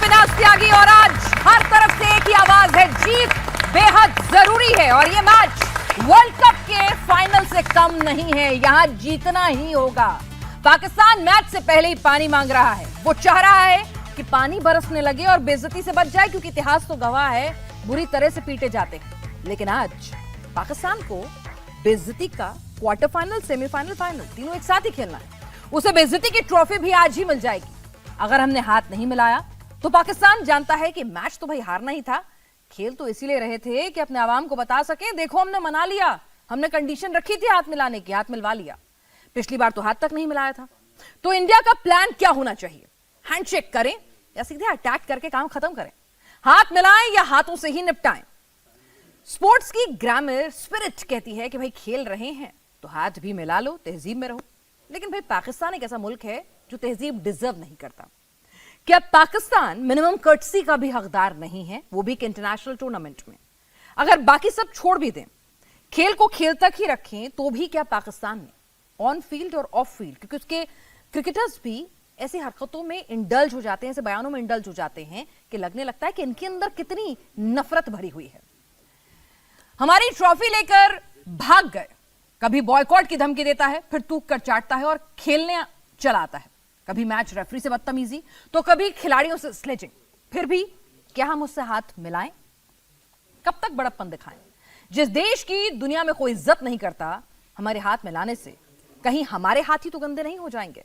पिनास त्यागी और आज हर तरफ से एक ही आवाज है, जीत बेहद जरूरी है और ये मैच वर्ल्ड कप के फाइनल से कम नहीं है, यहां जीतना ही होगा। पाकिस्तान मैच से पहले ही पानी मांग रहा है, वो चाह रहा है कि पानी बरसने लगे और बेइज्जती से बच जाए, क्योंकि इतिहास तो गवाह है बुरी तरह से पीटे जाते हैं। लेकिन आज पाकिस्तान को बेइज्जती का क्वार्टर फाइनल, सेमीफाइनल, फाइनल तीनों एक साथ ही खेलना है। उसे बेइज्जती की ट्रॉफी भी आज ही मिल जाएगी। अगर हमने हाथ नहीं मिलाया तो पाकिस्तान जानता है कि मैच तो भाई हारना ही था, खेल तो इसीलिए रहे थे कि अपने आवाम को बता सके, देखो हमने मना लिया, हमने कंडीशन रखी थी हाथ मिलाने की, हाथ मिलवा लिया। पिछली बार तो हाथ तक नहीं मिलाया था। तो इंडिया का प्लान क्या होना चाहिए? हैंडशेक करें या सीधे अटैक करके काम खत्म करें? हाथ मिलाएं या हाथों से ही निपटाएं? स्पोर्ट्स की ग्रामर स्पिरिट कहती है कि भाई खेल रहे हैं तो हाथ भी मिला लो, तहजीब में रहो। लेकिन भाई पाकिस्तान एक ऐसा मुल्क है जो तहजीब डिजर्व नहीं करता। क्या पाकिस्तान मिनिमम कर्टसी का भी हकदार नहीं है, वो भी एक इंटरनेशनल टूर्नामेंट में? अगर बाकी सब छोड़ भी दें, खेल को खेल तक ही रखें, तो भी क्या पाकिस्तान ने ऑन फील्ड और ऑफ फील्ड, क्योंकि उसके क्रिकेटर्स भी ऐसी हरकतों में इंडल्ज हो जाते हैं, ऐसे बयानों में इंडल्ज हो जाते हैं कि लगने लगता है कि इनके अंदर कितनी नफरत भरी हुई है। हमारी ट्रॉफी लेकर भाग गए, कभी बॉयकॉट की धमकी देता है, फिर तूक कर चाटता है और खेलने चला आता है। कभी मैच रेफरी से बदतमीजी, तो कभी खिलाड़ियों से स्लेजिंग। फिर भी क्या हम उससे हाथ मिलाएं? कब तक बड़प्पन दिखाएं? जिस देश की दुनिया में कोई इज्जत नहीं करता, हमारे हाथ मिलाने से कहीं हमारे हाथ ही तो गंदे नहीं हो जाएंगे?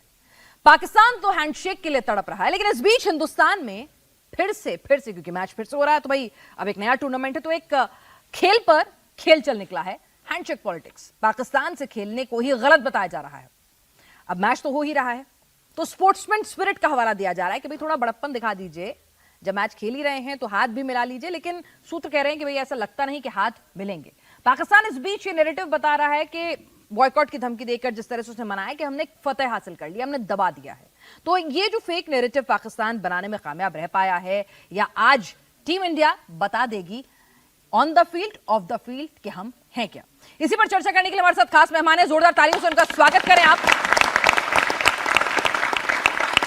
पाकिस्तान तो हैंडशेक के लिए तड़प रहा है, लेकिन इस बीच हिंदुस्तान में फिर से क्योंकि मैच फिर से हो रहा है, तो भाई अब एक नया टूर्नामेंट है, तो एक खेल पर खेल चल निकला है, हैंडशेक पॉलिटिक्स। पाकिस्तान से खेलने को ही गलत बताया जा रहा है। अब मैच तो हो ही रहा है, तो स्पोर्ट्समैन स्पिरिट का हवाला दिया जा रहा है कि भाई थोड़ा बड़प्पन दिखा दीजिए, जब मैच खेल ही रहे हैं तो हाथ भी मिला लीजिए। लेकिन सूत्र कह रहे हैं कि भाई ऐसा लगता नहीं कि हाथ मिलेंगे। पाकिस्तान इस बीच ये नैरेटिव बता रहा है कि बॉयकॉट की धमकी देकर जिस तरह से उसने मनाया कि हमने फतेह हासिल कर लिया, हमने दबा दिया है। तो ये जो फेक नैरेटिव पाकिस्तान बनाने में कामयाब रह पाया है, या आज टीम इंडिया बता देगी on the field, of the field कि हम हैं क्या? इसी पर चर्चा करने के लिए हमारे साथ खास मेहमान है, जोरदार तालियों से उनका स्वागत करें आप।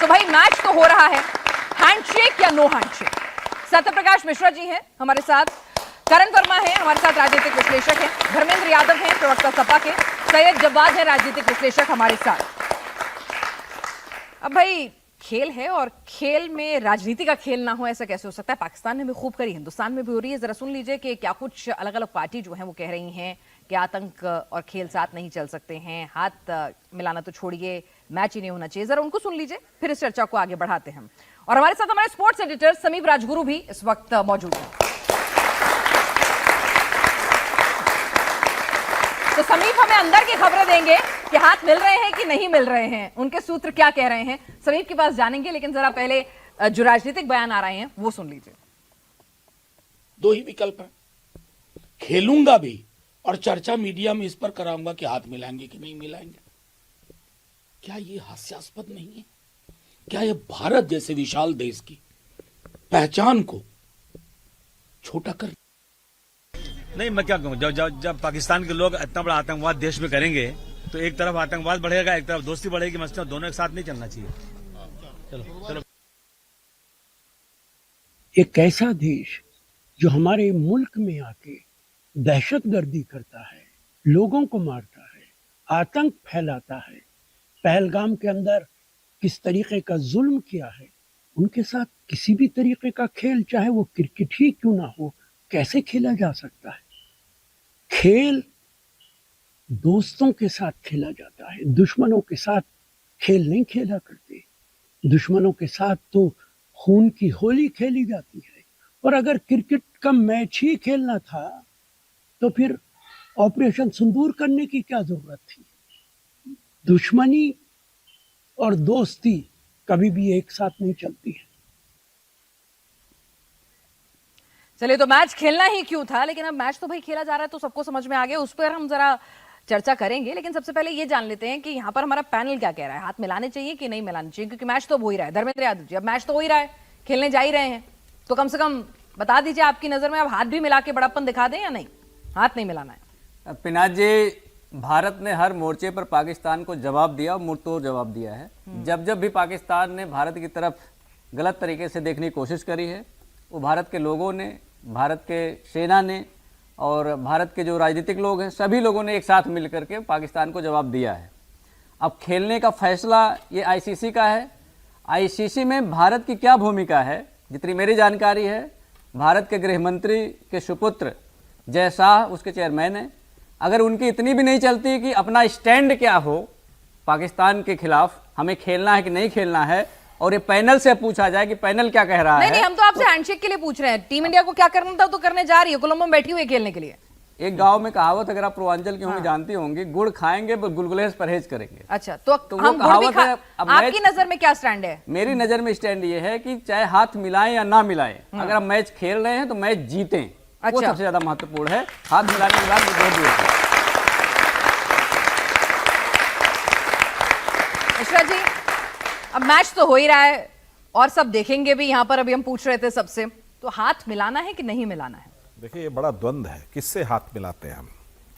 तो भाई मैच तो हो रहा है, हैंडशेक या नो हैंडशेक? सत्यप्रकाश मिश्रा जी हैं हमारे साथ, करण वर्मा हैं हमारे साथ, राजनीतिक विश्लेषक हैं, धर्मेंद्र यादव हैं प्रवक्ता सपा के, सैयद जवाद है राजनीतिक विश्लेषक हमारे साथ। अब भाई खेल है और खेल में राजनीति का खेल ना हो, ऐसा कैसे हो सकता है? पाकिस्तान ने भी खूब करी, हिंदुस्तान में भी हो रही है। जरा सुन लीजिए कि क्या कुछ अलग अलग पार्टी जो है वो कह रही हैं कि आतंक और खेल साथ नहीं चल सकते हैं, हाथ मिलाना तो छोड़िए, मैच ही नहीं होना चाहिए। जरा उनको सुन लीजिए, फिर इस चर्चा को आगे बढ़ाते हैं। और हमारे साथ हमारे स्पोर्ट्स एडिटर समीप राजगुरु भी इस वक्त मौजूद हैं। तो समीप हमें अंदर की खबरें देंगे कि हाथ मिल रहे हैं कि नहीं मिल रहे हैं, उनके सूत्र क्या कह रहे हैं, समीप के पास जानेंगे। लेकिन जरा पहले जो राजनीतिक बयान आ रहे हैं वो सुन लीजिए। दो ही विकल्प है, खेलूंगा भी और चर्चा मीडिया में इस पर कराऊंगा कि हाथ मिलाएंगे कि नहीं मिलाएंगे। क्या ये हास्यास्पद नहीं है? क्या ये भारत जैसे विशाल देश की पहचान को छोटा कर? नहीं, मैं क्या कहूँ, जब पाकिस्तान के लोग इतना बड़ा आतंकवाद देश में करेंगे तो एक तरफ आतंकवाद बढ़ेगा, एक तरफ दोस्ती बढ़ेगी, मसला दोनों एक साथ नहीं चलना चाहिए। चलो। एक ऐसा देश जो हमारे मुल्क में आके दहशतगर्दी करता है, लोगों को मारता है, आतंक फैलाता है, पहलगाम के अंदर किस तरीके का जुल्म किया है, उनके साथ किसी भी तरीके का खेल, चाहे वो क्रिकेट ही क्यों ना हो, कैसे खेला जा सकता है? खेल दोस्तों के साथ खेला जाता है, दुश्मनों के साथ खेल नहीं खेला करते। दुश्मनों के साथ तो खून की होली खेली जाती है। और अगर क्रिकेट का मैच ही खेलना था तो फिर ऑपरेशन सिंदूर करने की क्या जरूरत थी? दुश्मनी और दोस्ती कभी भी एक साथ नहीं चलती है। चलिए, तो मैच खेलना ही क्यों था, लेकिन अब मैच तो भाई खेला जा रहा है तो सबको समझ में आ गया, उस पर हम जरा चर्चा करेंगे। लेकिन सबसे पहले ये जान लेते हैं कि यहाँ पर हमारा पैनल क्या कह रहा है, हाथ मिलाने चाहिए कि नहीं मिलाने चाहिए? क्योंकि मैच तो हो ही रहा है। धर्मेंद्र यादव जी, अब मैच तो हो ही रहा है, खेलने जा ही रहे हैं, तो कम से कम बता दीजिए आपकी नजर में अब हाथ भी मिला के बड़प्पन दिखा दें या नहीं, हाथ नहीं मिलाना है? पिनाज जी, भारत ने हर मोर्चे पर पाकिस्तान को जवाब दिया और मुंहतोड़ जवाब दिया है। जब जब भी पाकिस्तान ने भारत की तरफ गलत तरीके से देखने की कोशिश करी है। वो भारत के लोगों ने, भारत के सेना ने और भारत के जो राजनीतिक लोग हैं, सभी लोगों ने एक साथ मिलकर के पाकिस्तान को जवाब दिया है। अब खेलने का फैसला ये आईसीसी का है। आईसीसी में भारत की क्या भूमिका है, जितनी मेरी जानकारी है, भारत के गृह मंत्री के सुपुत्र जय शाह उसके चेयरमैन हैं। अगर उनकी इतनी भी नहीं चलती कि अपना स्टैंड क्या हो पाकिस्तान के खिलाफ, हमें खेलना है कि नहीं खेलना है, और ये पैनल से पूछा जाए कि पैनल क्या कह रहा है। नहीं, हम तो आपसे हैंडशेक के लिए पूछ रहे हैं। टीम इंडिया को क्या करना था तो करने जा रही है, कोलंबो में बैठी हुई है खेलने के लिए। एक गांव में कहावत, अगर आप पूर्वांचल की होंगी जानती होंगी, गुड़ खाएंगे पर गुलगुले से परहेज करेंगे। अच्छा, तो वो हम गुड़ भी कहावत है। अब आपकी नजर में क्या स्टैंड है? मेरी नजर में स्टैंड ये है कि चाहे हाथ मिलाएं या ना मिलाएं, अगर हम मैच खेल रहे हैं तो मैच जीतें। वो अच्छा। सबसे ज्यादा महत्वपूर्ण है। हाथ मिलाने के बाद बहुत दूर है। मिश्रा जी, अब मैच तो हो ही रहा है और सब देखेंगे भी। यहाँ पर अभी हम पूछ रहे थे सबसे, तो हाथ मिलाना है कि नहीं मिलाना है? देखिए, ये बड़ा द्वंद्व है, किससे हाथ मिलाते हैं हम,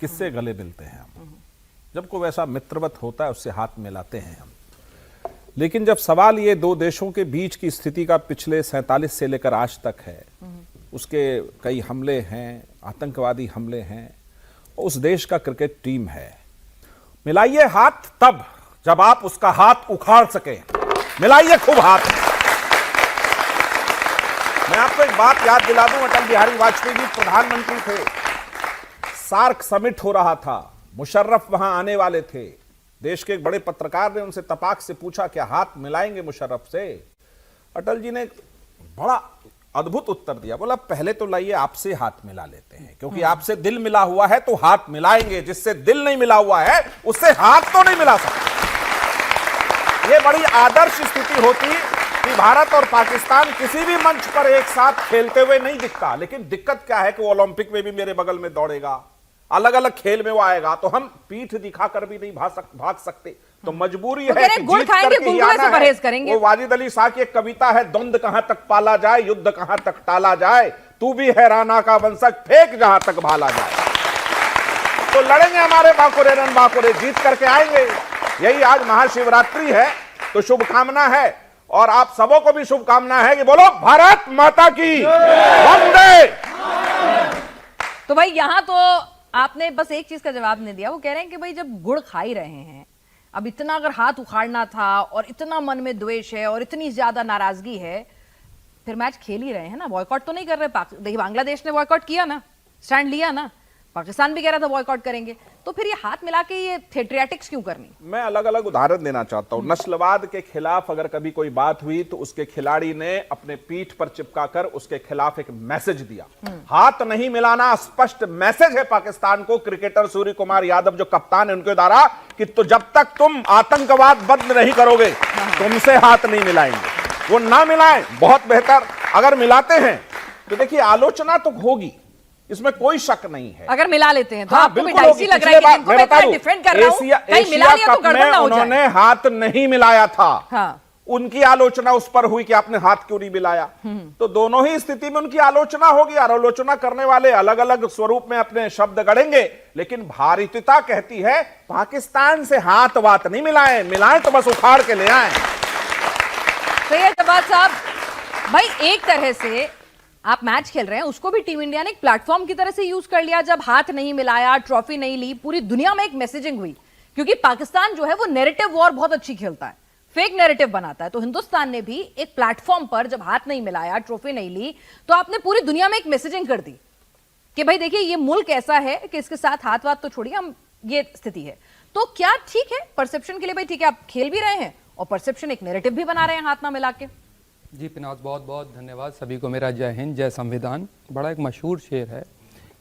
किससे गले मिलते हैं हम। जब कोई वैसा मित्रवत होता है उससे हाथ मिलाते हैं हम। लेकिन जब सवाल ये दो देशों के बीच की स्थिति का पिछले 47 से लेकर आज तक है, उसके कई हमले हैं, आतंकवादी हमले हैं, उस देश का क्रिकेट टीम है। मिलाइए हाथ तब जब आप उसका हाथ उखाड़ सके। मिलाइए खूब हाथ। मैं आपको एक बात याद दिला दूं, अटल बिहारी वाजपेयी जी प्रधानमंत्री थे, सार्क समिट हो रहा था, मुशर्रफ वहां आने वाले थे। देश के एक बड़े पत्रकार ने उनसे तपाक से पूछा, क्या हाथ मिलाएंगे मुशर्रफ से? अटल जी ने बड़ा अद्भुत उत्तर दिया, बोला पहले तो लाइए आपसे हाथ मिला लेते हैं, क्योंकि आपसे दिल मिला हुआ है तो हाथ मिलाएंगे, जिससे दिल नहीं मिला हुआ है उससे हाथ तो नहीं मिला सकते। ये बड़ी आदर्श स्थिति होती कि भारत और पाकिस्तान किसी भी मंच पर एक साथ खेलते हुए नहीं दिखता। लेकिन दिक्कत क्या है कि वो ओलंपिक में भी मेरे बगल में दौड़ेगा, अलग अलग खेल में वो आएगा, तो हम पीठ दिखाकर भी नहीं भाग सकते। तो मजबूरी है कि गुड़ जीत खाएंगे, करके ही गुलगुले आना से है। परहेज करेंगे। वो वाजिद अली शाह की एक कविता है, द्वंद कहां तक पाला जाए, युद्ध कहां तक टाला जाए, तू भी है राणा का वंशज, फेंक जहां तक भाला जाए। तो लड़ेंगे हमारे बाकुरे रन बाकुरे, जीत करके आएंगे। यही आज महाशिवरात्रि है, तो शुभकामना है, और आप सबों को भी शुभकामना है कि बोलो भारत माता की वंदे। तो भाई यहाँ तो आपने बस एक चीज का जवाब नहीं दिया। वो कह रहे हैं कि भाई जब गुड़ खा ही रहे हैं, अब इतना अगर हाथ उखाड़ना था और इतना मन में द्वेष है और इतनी ज्यादा नाराजगी है, फिर मैच खेल ही रहे हैं ना, बॉयकॉट तो नहीं कर रहे। देखिए, बांग्लादेश ने बॉयकॉट किया ना, स्टैंड लिया ना, पाकिस्तान भी कह रहा था बॉयकॉट करेंगे, तो फिर ये हाथ मिला के ये थिएट्रियाटिक्स क्यों करनी? मैं अलग अलग उदाहरण देना चाहता हूं। नस्लवाद के खिलाफ अगर कभी कोई बात हुई तो उसके खिलाड़ी ने अपने पीठ पर चिपकाकर उसके खिलाफ एक मैसेज दिया। हाथ नहीं मिलाना स्पष्ट मैसेज है पाकिस्तान को। क्रिकेटर सूर्य कुमार यादव जो कप्तान है उनके द्वारा, कि तो जब तक तुम आतंकवाद बंद नहीं करोगे तुमसे हाथ नहीं मिलाएंगे। वो ना मिलाएं, बहुत बेहतर। अगर मिलाते हैं तो देखिए आलोचना तो होगी, इसमें कोई शक नहीं है। अगर मिला लेते हैं तो हाँ, आपको भी बिल्कुल डाइसी होगी। लग रहा है कि जिनको मैं इतना दूं, डिफेंड कर रहा हूं, कहीं मिला लिया तो कप गड़बड़ में ना हो जाए। उन्होंने हाथ नहीं मिलाया था। हाँ। उनकी आलोचना उस पर हुई कि आपने हाथ क्यों नहीं मिलाया। तो दोनों ही स्थिति में उनकी आलोचना होगी, और आलोचना करने वाले अलग अलग स्वरूप में अपने शब्द गढ़ेंगे। लेकिन भारतीयता कहती है पाकिस्तान से हाथ वात नहीं मिलाएं, मिलाएं तो बस उखाड़ के ले आए। तो ये जवाब साहब, भाई एक तरह से आप मैच खेल रहे हैं, उसको भी टीम इंडिया ने एक प्लेटफॉर्म की तरह से यूज कर लिया। जब हाथ नहीं मिलाया, ट्रॉफी नहीं ली, पूरी दुनिया में एक मैसेजिंग हुई, क्योंकि पाकिस्तान जो है वो नैरेटिव वॉर बहुत अच्छी खेलता है, फेक नैरेटिव बनाता है। तो हिंदुस्तान ने भी एक प्लेटफॉर्म पर जब हाथ नहीं मिलाया, ट्रॉफी नहीं ली, तो आपने पूरी दुनिया में एक मैसेजिंग कर दी कि भाई देखिए ये मुल्क ऐसा है कि इसके साथ हाथ वाथ तो छोड़िए, हम ये स्थिति है। तो क्या ठीक है परसेप्शन के लिए, भाई ठीक है आप खेल भी रहे हैं और परसेप्शन एक नैरेटिव भी बना रहे हैं हाथ ना मिला के? जी पिनाज, बहुत बहुत धन्यवाद। सभी को मेरा जय हिंद, जय संविधान। बड़ा एक मशहूर शेर है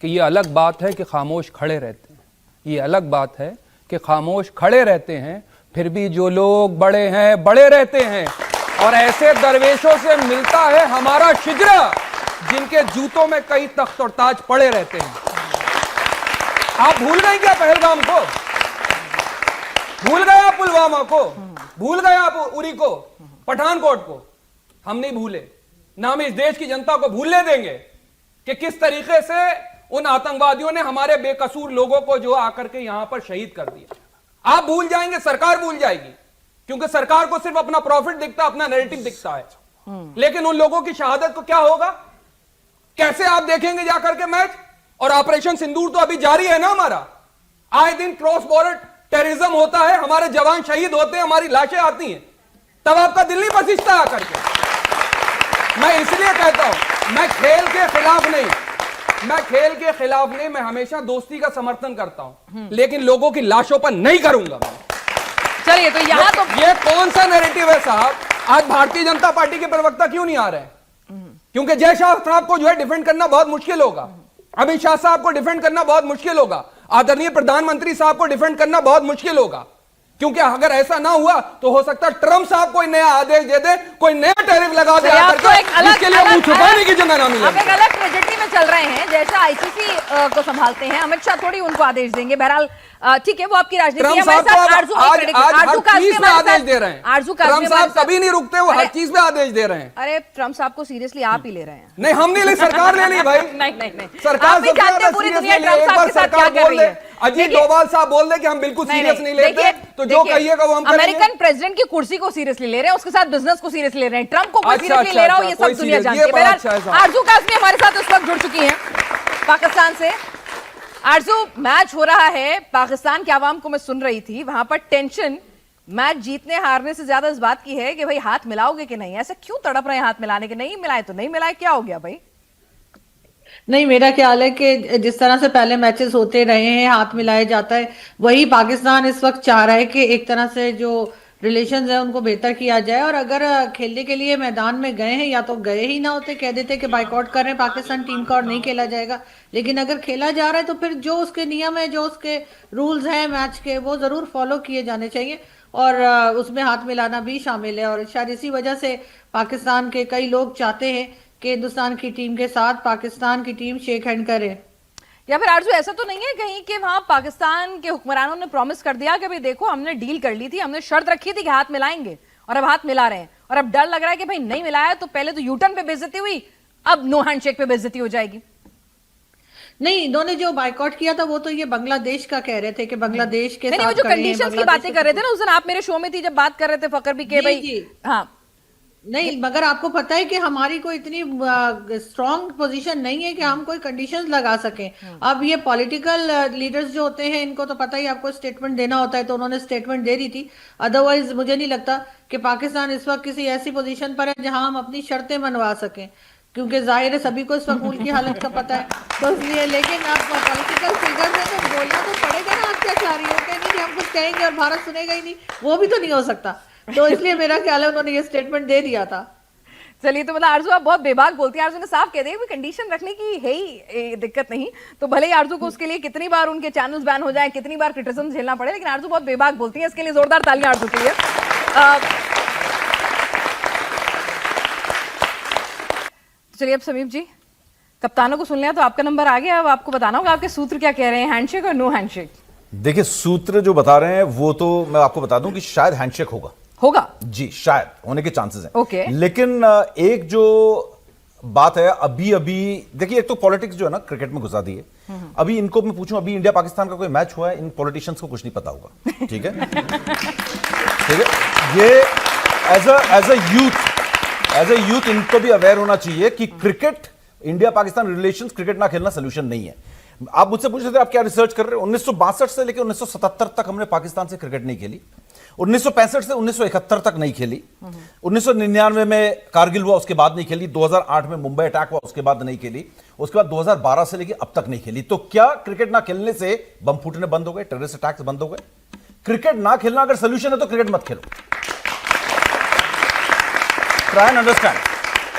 कि ये अलग बात है कि खामोश खड़े रहते हैं, ये अलग बात है कि खामोश खड़े रहते हैं, फिर भी जो लोग बड़े हैं बड़े रहते हैं। और ऐसे दरवेशों से मिलता है हमारा शिजरा, जिनके जूतों में कई तख्त और ताज पड़े रहते हैं। आप भूल गए क्या पहलगाम को? भूल गए आप पुलवामा को? भूल गए आप उरी को, पठानकोट को? हम नहीं भूले, ना हम इस देश की जनता को भूलने देंगे कि किस तरीके से उन आतंकवादियों ने हमारे बेकसूर लोगों को जो आकर के यहां पर शहीद कर दिया। आप भूल जाएंगे, सरकार भूल जाएगी, क्योंकि सरकार को सिर्फ अपना प्रॉफिट दिखता है, अपना नैरेटिव दिखता है। लेकिन उन लोगों की शहादत को क्या होगा? कैसे आप देखेंगे जाकर के मैच? और ऑपरेशन सिंदूर तो अभी जारी है ना हमारा। आए दिन क्रॉस बॉर्डर टेररिज्म होता है, हमारे जवान शहीद होते हैं, हमारी लाशें आती हैं, तब आपका दिल नहीं पसीजता आकर के? मैं इसलिए कहता हूं, मैं खेल के खिलाफ नहीं, मैं हमेशा दोस्ती का समर्थन करता हूं, लेकिन लोगों की लाशों पर नहीं करूंगा। चलिए, तो यहाँ तो ये कौन सा नैरेटिव है साहब? आज भारतीय जनता पार्टी के प्रवक्ता क्यों नहीं आ रहे हैं? क्योंकि जय शाह साहब को जो है डिफेंड करना बहुत मुश्किल होगा, अमित शाह साहब को डिफेंड करना बहुत मुश्किल होगा, आदरणीय प्रधानमंत्री साहब को डिफेंड करना बहुत मुश्किल होगा। क्योंकि अगर ऐसा ना हुआ तो हो सकता है ट्रंप साहब कोई नया आदेश दे दे, कोई नया टैरिफ लगा दे, जिसके लिए मुंह छुपाने की जगह ना मिले। हम एक अलग ट्रेजेडी में चल रहे हैं, जैसा आईसीसी को संभालते हैं अमित शाह थोड़ी उनको आदेश देंगे। बहरहाल ठीक है, वो आपकी राजनीति है। आदेश दे रहे हैं, ट्रंप साहब कभी नहीं रुकते, वो हर चीज में आदेश दे रहे हैं। अरे ट्रंप साहब को सीरियसली आप ही ले रहे हैं। नहीं, हम नहीं ले, सरकार ले ली भाई। नहीं, सरकार आप भी जानते हैं पूरी दुनिया ट्रंप साहब के साथ क्या कर रही है। अजीत डोभाल साहब बोल दे कि हम बिल्कुल सीरियस नहीं लेते, तो जो कहिएगा वो हम करेंगे। अमेरिकन प्रेसिडेंट की कुर्सी को सीरियसली ले रहे हैं, उसके साथ बिजनेस को सीरियसली ले रहे हैं, ट्रंप को सीरियसली ले रहा हो, ये सब दुनिया जानती है। आरजू काज़मी हमारे साथ इस वक्त जुड़ चुकी हैं पाकिस्तान से। आरजू, मैच हो रहा है, पाकिस्तान के आवाम को मैं सुन रही थी, वहां पर टेंशन मैच जीतने हारने से ज्यादा इस बात की है कि भाई हाथ मिलाओगे कि नहीं। ऐसा क्यों तड़प रहे हैं हाथ मिलाने के? नहीं मिलाए तो नहीं मिलाए, क्या हो गया भाई? नहीं, मेरा ख्याल है कि जिस तरह से पहले मैचेस होते रहे हैं, हाथ मिलाया जाता है, वही पाकिस्तान इस वक्त चाह रहा है कि एक तरह से जो रिलेशंस है उनको बेहतर किया जाए। और अगर खेलने के लिए मैदान में गए हैं, या तो गए ही ना होते, कह देते कि बाइकआउट कर रहे हैं पाकिस्तान टीम का और नहीं खेला जाएगा। लेकिन अगर खेला जा रहा है तो फिर जो उसके नियम है, जो उसके रूल्स हैं मैच के, वो जरूर फॉलो किए जाने चाहिए, और उसमें हाथ मिलाना भी शामिल है। और शायद इसी वजह से पाकिस्तान के कई लोग चाहते हैं कि हिंदुस्तान की टीम के साथ पाकिस्तान की टीम शेक हैंड करे। या फिर आरजू ऐसा तो नहीं है कहीं कि वहां पाकिस्तान के हुक्मरानों ने प्रॉमिस कर दिया कि भाई देखो हमने डील कर ली थी, हमने शर्त रखी थी कि हाथ मिलाएंगे, और अब हाथ मिला रहे हैं, और अब डर लग रहा है कि भाई नहीं मिलाया तो पहले तो यूटर्न पे बेइज्जती हुई, अब नो हैंडशेक पे बेइज्जती हो जाएगी। नहीं, इन्होंने जो बाइकआउट किया था वो तो ये बांग्लादेश का कह रहे थे कि बांग्लादेश के नहीं, वो जो कंडीशंस की बातें कर रहे थे ना उस दिन, आप मेरे शो में थी जब बात कर रहे थे फकर भी के भाई। हाँ नहीं, मगर आपको पता है कि हमारी कोई इतनी स्ट्रॉन्ग पोजीशन नहीं है कि हम कोई कंडीशंस लगा सकें। अब ये पॉलिटिकल लीडर्स जो होते हैं, इनको तो पता ही आपको स्टेटमेंट देना होता है, तो उन्होंने स्टेटमेंट दे दी थी। अदरवाइज मुझे नहीं लगता कि पाकिस्तान इस वक्त किसी ऐसी पोजीशन पर है जहां हम अपनी शर्तें मनवा सकें, क्योंकि जाहिर है सभी को इस वक्त मुल्क की हालत का पता है, तो इसलिए। लेकिन आप पॉलिटिकल फिगर्स हैं तो बोलना तो पड़ेगा ना, आप क्या चाह रही हो? कहेंगे हम कुछ कहेंगे और भारत सुनेगा ही नहीं, वो भी तो नहीं हो सकता। तो इसलिए मेरा ख्याल है उन्होंने ये स्टेटमेंट दे दिया था। चलिए, तो मतलब आरजू आप बहुत बेबाक बोलती हैं। आरजू ने साफ कह दिया कि कंडीशन रखने की है ही दिक्कत नहीं, तो भले ही आरजू को उसके लिए कितनी बार उनके चैनल्स बैन हो जाए, कितनी बार क्रिटिसिज्म झेलना पड़े, लेकिन आरजू बहुत बेबाक बोलती है। इसके लिए जोरदार तालियां आरजू के लिए। चलिए, अब समीप जी, कप्तानों को सुन लिया तो आपका नंबर आ गया, अब आपको बताना होगा आपके सूत्र क्या कह रहे हैं, हैंडशेक और नो हैंडशेक। देखिए, सूत्र जो बता रहे हैं वो तो मैं आपको बता दूं कि शायद हैंडशेक होगा जी, शायद होने के चांसेस हैं। ओके। लेकिन एक जो बात है, अभी देखिए, एक तो पॉलिटिक्स जो है ना क्रिकेट में घुसा दी है। अभी इनको मैं पूछूं, अभी इंडिया पाकिस्तान का कोई मैच हुआ है, इन पॉलिटिशियंस को कुछ नहीं पता होगा। ठीक है, ठीक है। ये एज अ यूथ इनको भी अवेयर होना चाहिए कि cricket, India Pakistan relations, cricket ना खेलना सोल्यूशन नहीं है। आप मुझसे पूछ रहे थे आप क्या रिसर्च कर रहे हो? 1962 से लेकर 1977 तक हमने पाकिस्तान से क्रिकेट नहीं खेली, 1965 से 1971 तक नहीं खेली, 1999 में कारगिल हुआ उसके बाद नहीं खेली, 2008 में मुंबई अटैक हुआ उसके बाद नहीं खेली, उसके बाद 2012 से लेकर अब तक नहीं खेली। तो क्या क्रिकेट ना खेलने से बम फूटने बंद हो गए, टेररिस्ट अटैक्स बंद हो गए? क्रिकेट ना खेलना अगर सोल्यूशन है तो क्रिकेट मत खेलो। Try and understand.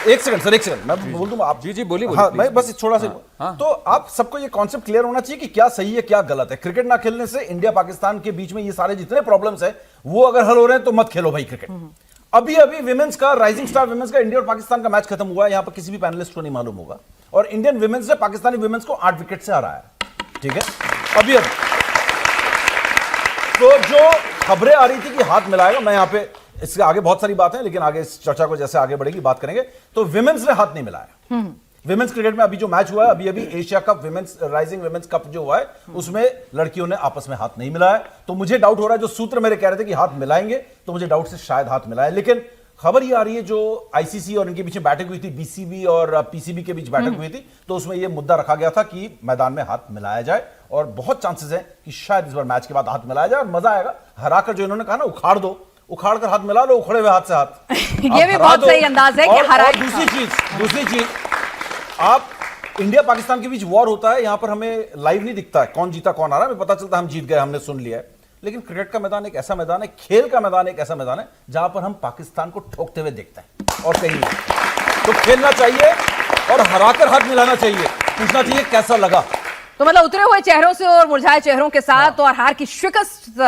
एक सेकंड मैं बोल दूं, आप जी बोलिए। हाँ, मैं बस थोड़ा सा तो आप सबको ये कॉन्सेप्ट क्लियर होना चाहिए कि क्या सही है क्या गलत है। क्रिकेट ना खेलने से इंडिया पाकिस्तान के बीच में ये सारे जितने प्रॉब्लम्स है वो अगर हल हो रहे हैं तो मत खेलो भाई क्रिकेट। अभी विमेंस का, राइजिंग स्टार विमेंस का इंडिया और पाकिस्तान का मैच खत्म हुआ है, यहां पर किसी भी पैनलिस्ट को नहीं मालूम होगा, और इंडियन विमेंस ने पाकिस्तानी विमेंस को 8 विकेट से हराया है। ठीक है, अभी तो जो खबरें आ रही थी कि हाथ मिलाएगा, मैं यहां पे इसके आगे बहुत सारी बातें हैं, लेकिन आगे इस चर्चा को जैसे आगे बढ़ेगी बात करेंगे। तो विमेंस ने हाथ नहीं मिलाया। विमेंस क्रिकेट में अभी जो मैच हुआ है, अभी Asia cup women's, rising women's cup जो हुआ है, उसमें लड़कियों ने आपस में हाथ नहीं मिलाया। तो मुझे डाउट हो रहा है, जो सूत्र मेरे कह रहे थे कि हाथ मिलाएंगे, तो मुझे डाउट से शायद हाथ मिलाया। लेकिन खबर ये आ रही है जो आईसीसी और इनके बीच में बैठक हुई थी, बीसीबी और पीसीबी के बीच बैठक हुई थी, तो उसमें यह मुद्दा रखा गया था कि मैदान में हाथ मिलाया जाए और बहुत चांसेस है कि शायद इस बार मैच के बाद हाथ मिलाया जाए और मजा आएगा। हराकर जो इन्होंने कहा ना, उखाड़ दो, उखाड़ कर हाथ मिला लो, उखड़े हुए हाथ से हाथ। ये भी बहुत सही अंदाज है कि हरा। दूसरी चीज, आप इंडिया पाकिस्तान के बीच वॉर होता है, यहां पर हमें लाइव नहीं दिखता है कौन जीता कौन हारा, हमें पता चलता है हम जीत गए, हमने सुन लिया है। लेकिन क्रिकेट का मैदान एक ऐसा मैदान है, खेल का मैदान एक ऐसा मैदान है जहां पर हम पाकिस्तान को ठोकते हुए देखते हैं और कहीं नहीं। तो खेलना चाहिए और हराकर हाथ मिलाना चाहिए, पूछना चाहिए कैसा लगा। तो मतलब उतरे हुए चेहरों से और मुरझाए चेहरों के साथ और हार की शिकस्त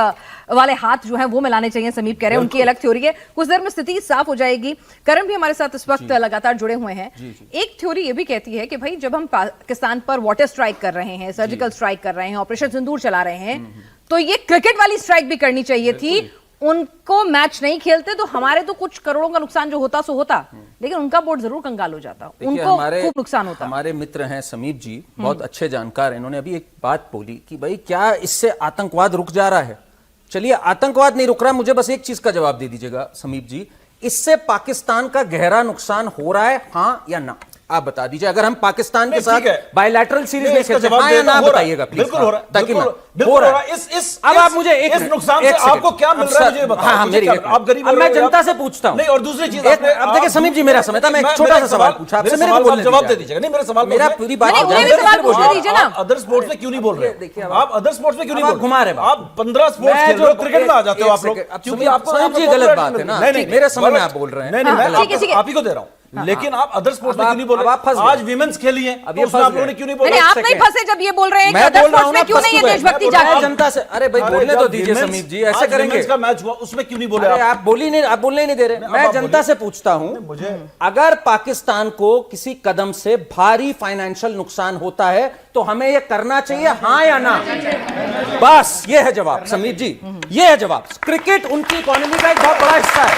वाले हाथ जो हैं वो मिलाने चाहिए, समीप कह रहे हैं। उनकी अलग थ्योरी है, कुछ देर में स्थिति साफ हो जाएगी। करण भी हमारे साथ इस वक्त लगातार जुड़े हुए हैं। एक थ्योरी ये भी कहती है कि भाई जब हम पाकिस्तान पर वाटर स्ट्राइक कर रहे हैं, सर्जिकल स्ट्राइक कर रहे हैं, ऑपरेशन सिंदूर चला रहे हैं, तो ये क्रिकेट वाली स्ट्राइक भी करनी चाहिए थी। उनको मैच नहीं खेलते तो हमारे तो कुछ करोड़ों का नुकसान जो होता सो होता, लेकिन उनका बोर्ड जरूर कंगाल हो जाता, उनको खूब नुकसान होता। हमारे मित्र हैं समीप जी, बहुत अच्छे जानकार, इन्होंने अभी एक बात बोली कि भाई क्या इससे आतंकवाद रुक जा रहा है। चलिए, आतंकवाद नहीं रुक रहा, मुझे बस एक चीज का जवाब दे दीजिएगा समीप जी, इससे पाकिस्तान का गहरा नुकसान हो रहा है, हाँ या ना? आप बता दीजिए। अगर हम पाकिस्तान के साथ बायलैटरल सीरीज नहीं खेलते, हाँ या ना बताइएगा प्लीज। बिल्कुल हो रहा है, ताकि बिल्कुल हो रहा है। अब आप मुझे इस नुकसान से आपको क्या मिल रहा है मुझे बताओ। हाँ, मेरी आप गरीब, मैं जनता से पूछता हूँ। नहीं, और दूसरी चीज, अब देखिए समीप जी, मेरा समय था, मैं एक छोटा सा सवाल पूछा आपसे, मेरे को जवाब दे दीजिएगा। नहीं, मेरे सवाल मेरा पूरी बात अदर स्पोर्ट्स में क्यों नहीं बोल रहे? आप अदर स्पोर्ट्स में क्यों नहीं बोल रहे? घुमा रहे आप 15 स्पोर्ट्स खेल रहे हो, क्रिकेट में आ जाते हो आप लोग, क्योंकि आपको गलत बात है ना। मेरे समय में आप बोल रहे हैं। नहीं, मैं आप ही को दे रहा हूँ, लेकिन आप अदर स्पोर्ट्स में क्यों नहीं बोल रहे? आज विमेंस खेली है, अब ये आप लोगों ने क्यों नहीं बोला? आप नहीं फंसे जब ये बोल रहे हैं कि अदर स्पोर्ट्स में क्यों नहीं है देशभक्ति जागृत? जनता से, अरे भाई बोलने तो दीजिए समीप जी, ऐसे करेंगे। का मैच हुआ, उसमें क्यों नहीं बोले? आप बोलने ही नहीं दे रहे। मैं जनता से पूछता हूं, अगर पाकिस्तान को किसी कदम से भारी फाइनेंशियल नुकसान होता है तो हमें यह करना चाहिए, हाँ या ना? बस ये है जवाब समीप जी, ये है जवाब। क्रिकेट उनकी इकोनॉमी का एक बहुत बड़ा हिस्सा है।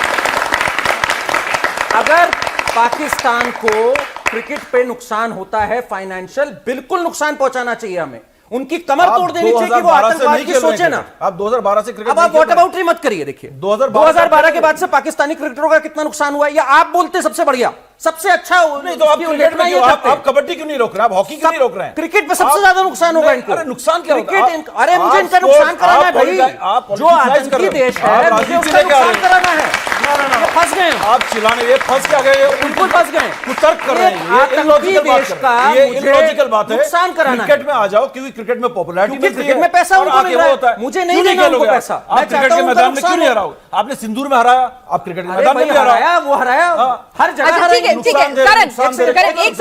अगर पाकिस्तान को क्रिकेट पे नुकसान होता है फाइनेंशियल, बिल्कुल नुकसान पहुंचाना चाहिए हमें, उनकी कमर तोड़ देनी चाहिए कि वो आतंकवाद की सोचे ना। आप 2012 से क्रिकेट, अब आप वॉट अबाउटरी मत करिए। देखिए 2012 के बाद से पाकिस्तानी क्रिकेटरों का कितना नुकसान हुआ है, या आप बोलते सबसे बढ़िया सबसे अच्छा नहीं, तो आप क्रिकेट में आप कबड्डी क्यों नहीं रोक रहे? आप हॉकी क्यों नहीं रोक रहे हैं? क्रिकेट पे सबसे ज्यादा नुकसान होगा इनको। अरे नुकसान क्या होगा? अरे मुझे इनका नुकसान कराना है भाई, जो आतंकी देश है मुझे उसका नुकसान कराना है। फंस गए आप चिल्लाने, ये फंस क्या गए, बिल्कुल फंस गए, कुतर्क कर रहे हैं। ये इलॉजिकल बात है, नुकसान कराना। क्रिकेट में आ जाओ, क्योंकि क्रिकेट में पॉपुलैरिटी मिलती है, क्रिकेट में पैसा उनको मिल रहा है, मुझे नहीं देना उनको पैसा। आप क्रिकेट के मैदान में क्यों नहीं हराओ? आपने सिंदूर में हराया, आप क्रिकेट के मैदान में हराया, वो हराया हर जगह। ठीक है, एक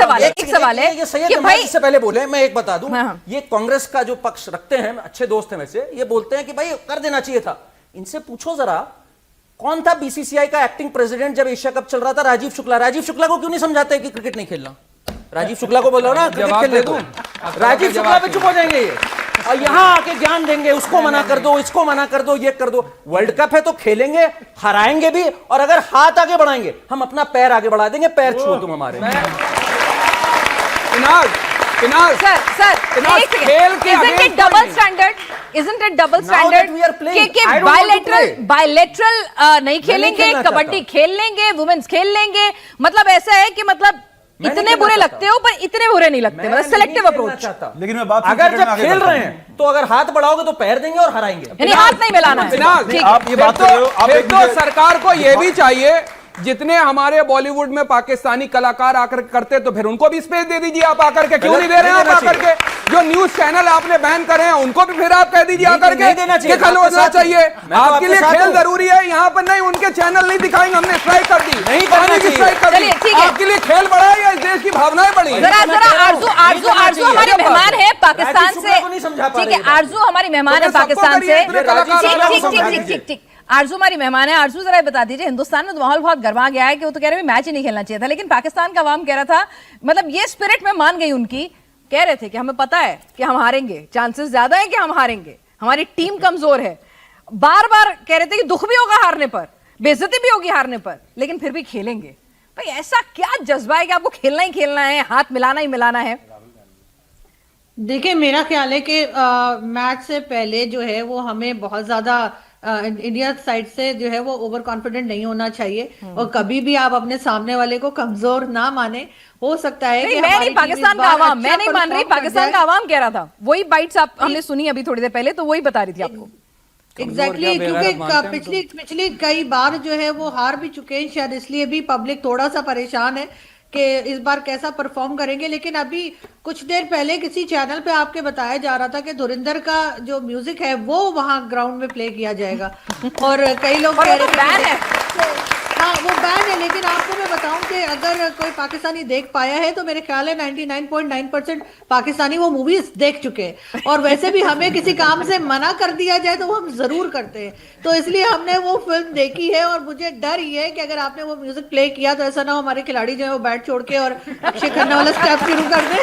सवाल है ये सही है भाई, इससे पहले बोले मैं एक बता दूं, ये कांग्रेस का जो पक्ष रखते हैं, अच्छे दोस्त हैं वैसे, ये बोलते हैं कि भाई कर देना चाहिए था। इनसे पूछो जरा, कौन था बीसीसीआई का एक्टिंग प्रेसिडेंट जब एशिया कप चल रहा था? राजीव शुक्ला। राजीव शुक्ला को क्यों नहीं समझाते कि क्रिकेट नहीं खेलना? राजीव शुक्ला को बोलो ना क्रिकेट खेलने दो। राजीव शुक्ला पे चुप हो जाएंगे ये, और यहां आके ज्ञान देंगे, उसको मना कर दो, इसको मना कर दो, ये कर दो। वर्ल्ड कप है तो खेलेंगे, हराएंगे भी, और अगर हाथ आगे बढ़ाएंगे हम अपना पैर आगे बढ़ा देंगे। पैर छुओ तुम हमारे। बायलैटरल नहीं खेलेंगे, कबड्डी खेल लेंगे, वुमेन्स खेल लेंगे, मतलब ऐसा है कि मतलब इतने बुरे लगते हो पर इतने बुरे नहीं लगते, मतलब सेलेक्टिव अप्रोच। लेकिन मैं बात, अगर जब खेल रहे हैं तो अगर हाथ बढ़ाओगे तो पैर देंगे और हराएंगे, यानी हाथ नहीं मिलाना है। आप ये बात कर रहे हो, फिर तो सरकार को यह भी चाहिए, जितने हमारे बॉलीवुड में पाकिस्तानी कलाकार आकर करते तो फिर उनको भी स्पेस दे दीजिए आप आकर के। क्यों नहीं दे रहे हैं आप आकर के? जो न्यूज चैनल आपने बैन करे हैं उनको भी फिर आप कह दीजिए आकर के कि खलवाना चाहिए। आपके लिए खेल जरूरी है, यहाँ पर नहीं, उनके चैनल नहीं दिखाएंगे, हमने स्ट्राइक कर दी, नहीं स्ट्राइक कर दी। आपके लिए खेल बढ़ा है या इस देश की भावनाएं बढ़ी? आरजू हमारे मेहमान है पाकिस्तान से, ठीक है, आरजू हमारी मेहमान है पाकिस्तान से, ठीक, आरजू हमारी मेहमान है। आरजू जरा बता दीजिए, हिंदुस्तान में तो माहौल बहुत गर्मा गया है कि वो तो कह रहे हैं मैच ही नहीं खेलना चाहिए था, लेकिन पाकिस्तान का अवाम कह रहा था, मतलब ये स्पिरिट में मान गई उनकी, कह रहे थे कि हमें पता है कि हम हारेंगे, चांसेस ज्यादा है कि हम हारेंगे, हमारी टीम कमजोर है। बार बार कह रहे थे कि दुख भी होगा हारने पर, बेइज्जती भी होगी हारने पर, लेकिन फिर भी खेलेंगे। भाई ऐसा क्या जज्बा है कि आपको खेलना ही खेलना है, हाथ मिलाना ही मिलाना है? देखिए, मेरा ख्याल है कि मैच से पहले जो है वो हमें बहुत ज्यादा इंडिया साइड से जो है वो ओवर कॉन्फिडेंट नहीं होना चाहिए और कभी भी आप अपने सामने वाले को कमजोर ना माने। हो सकता है कि मैं हमारी नहीं, टीम पाकिस्तान इस का बार आवाम, अच्छा मैं नहीं मान रही, परफॉर्म कर पाकिस्तान जाए। का आवाम कह रहा था। वही बाइट्स आप हमने सुनी अभी थोड़ी देर पहले, तो वही बता रही थी आपको। एग्जैक्टली, क्योंकि पिछली कई बार जो है वो हार भी चुके हैं, शायद इसलिए भी पब्लिक थोड़ा सा परेशान है कि इस बार कैसा परफॉर्म करेंगे। लेकिन अभी कुछ देर पहले किसी चैनल पे आपके बताया जा रहा था कि धुरिंदर का जो म्यूजिक है वो वहां ग्राउंड में प्ले किया जाएगा और कई लोग कह रहे बैन है। हाँ वो बैन है, लेकिन आपको मैं बताऊं कि अगर कोई पाकिस्तानी देख पाया है तो मेरे ख्याल है 99.9% पाकिस्तानी वो मूवीज देख चुके हैं। और वैसे भी हमें किसी काम से मना कर दिया जाए तो वो हम जरूर करते हैं, तो इसलिए हमने वो फिल्म देखी है। और मुझे डर ये है कि अगर आपने वो म्यूजिक प्ले किया तो ऐसा ना हो हमारे खिलाड़ी जो है वो बैट छोड़ के और अक्षय खन्ना वाला स्टेप शुरू कर दे,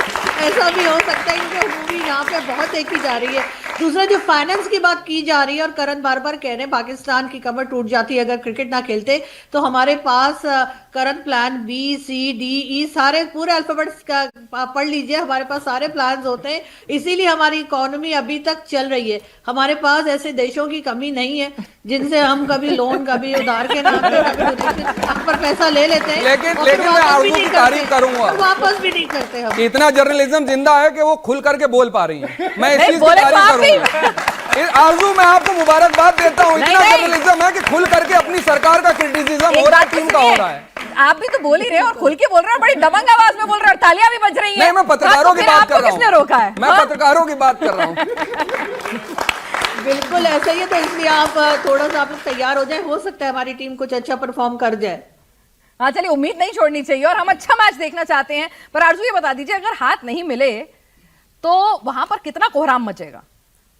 ऐसा भी हो सकता है क्योंकि मूवी यहाँ पे बहुत देखी जा रही है। दूसरा जो फाइनेंस की बात की जा रही है और करण बार बार कह रहे हैं पाकिस्तान की कमर टूट जाती है अगर क्रिकेट ना खेलते, तो हमारे पास current plan B C D E सारे पूरे अल्फाबेट्स का पढ़ लीजिए, हमारे पास सारे प्लान्स होते हैं, इसीलिए हमारी इकोनॉमी अभी तक चल रही है। हमारे पास ऐसे देशों की कमी नहीं है जिनसे हम कभी लोन कभी उधार के नाम पे कभी पर पैसा ले लेते हैं, लेकिन मैं आरजू की तारीफ करूंगा, वापस भी नहीं करते हम। इतना जर्नलिज्म जिंदा है कि वो खुल करके बोल पा रही है। मैं इस चीज की तारीफ करूंगा। आरजू मैं आपको मुबारकबाद देता हूँ, इतना जर्नलिज्म है कि खुल करके अपनी सरकार का क्रिटिसिज्म हो रहा है, टीम का हो रहा है। आप भी तो बोल ही रहे हो और खुल के बोल रहे हो, बड़ी दबंग आवाज में बोल रहे हो, तालियां भी बज रही हैं। नहीं, मैं पत्रकारों की बात कर रहा हूँ। किसने रोका है? मैं पत्रकारों की बात कर रहा हूँ। बिल्कुल ऐसा ही है, तो इसलिए आप थोड़ा सा आप तैयार हो जाए, हो सकता है हमारी टीम कुछ अच्छा परफॉर्म कर जाए। हाँ चलिए, उम्मीद नहीं छोड़नी चाहिए और हम अच्छा मैच देखना चाहते हैं। पर आरजू ये बता दीजिए, अगर हाथ नहीं मिले तो वहां पर कितना कोहराम मचेगा?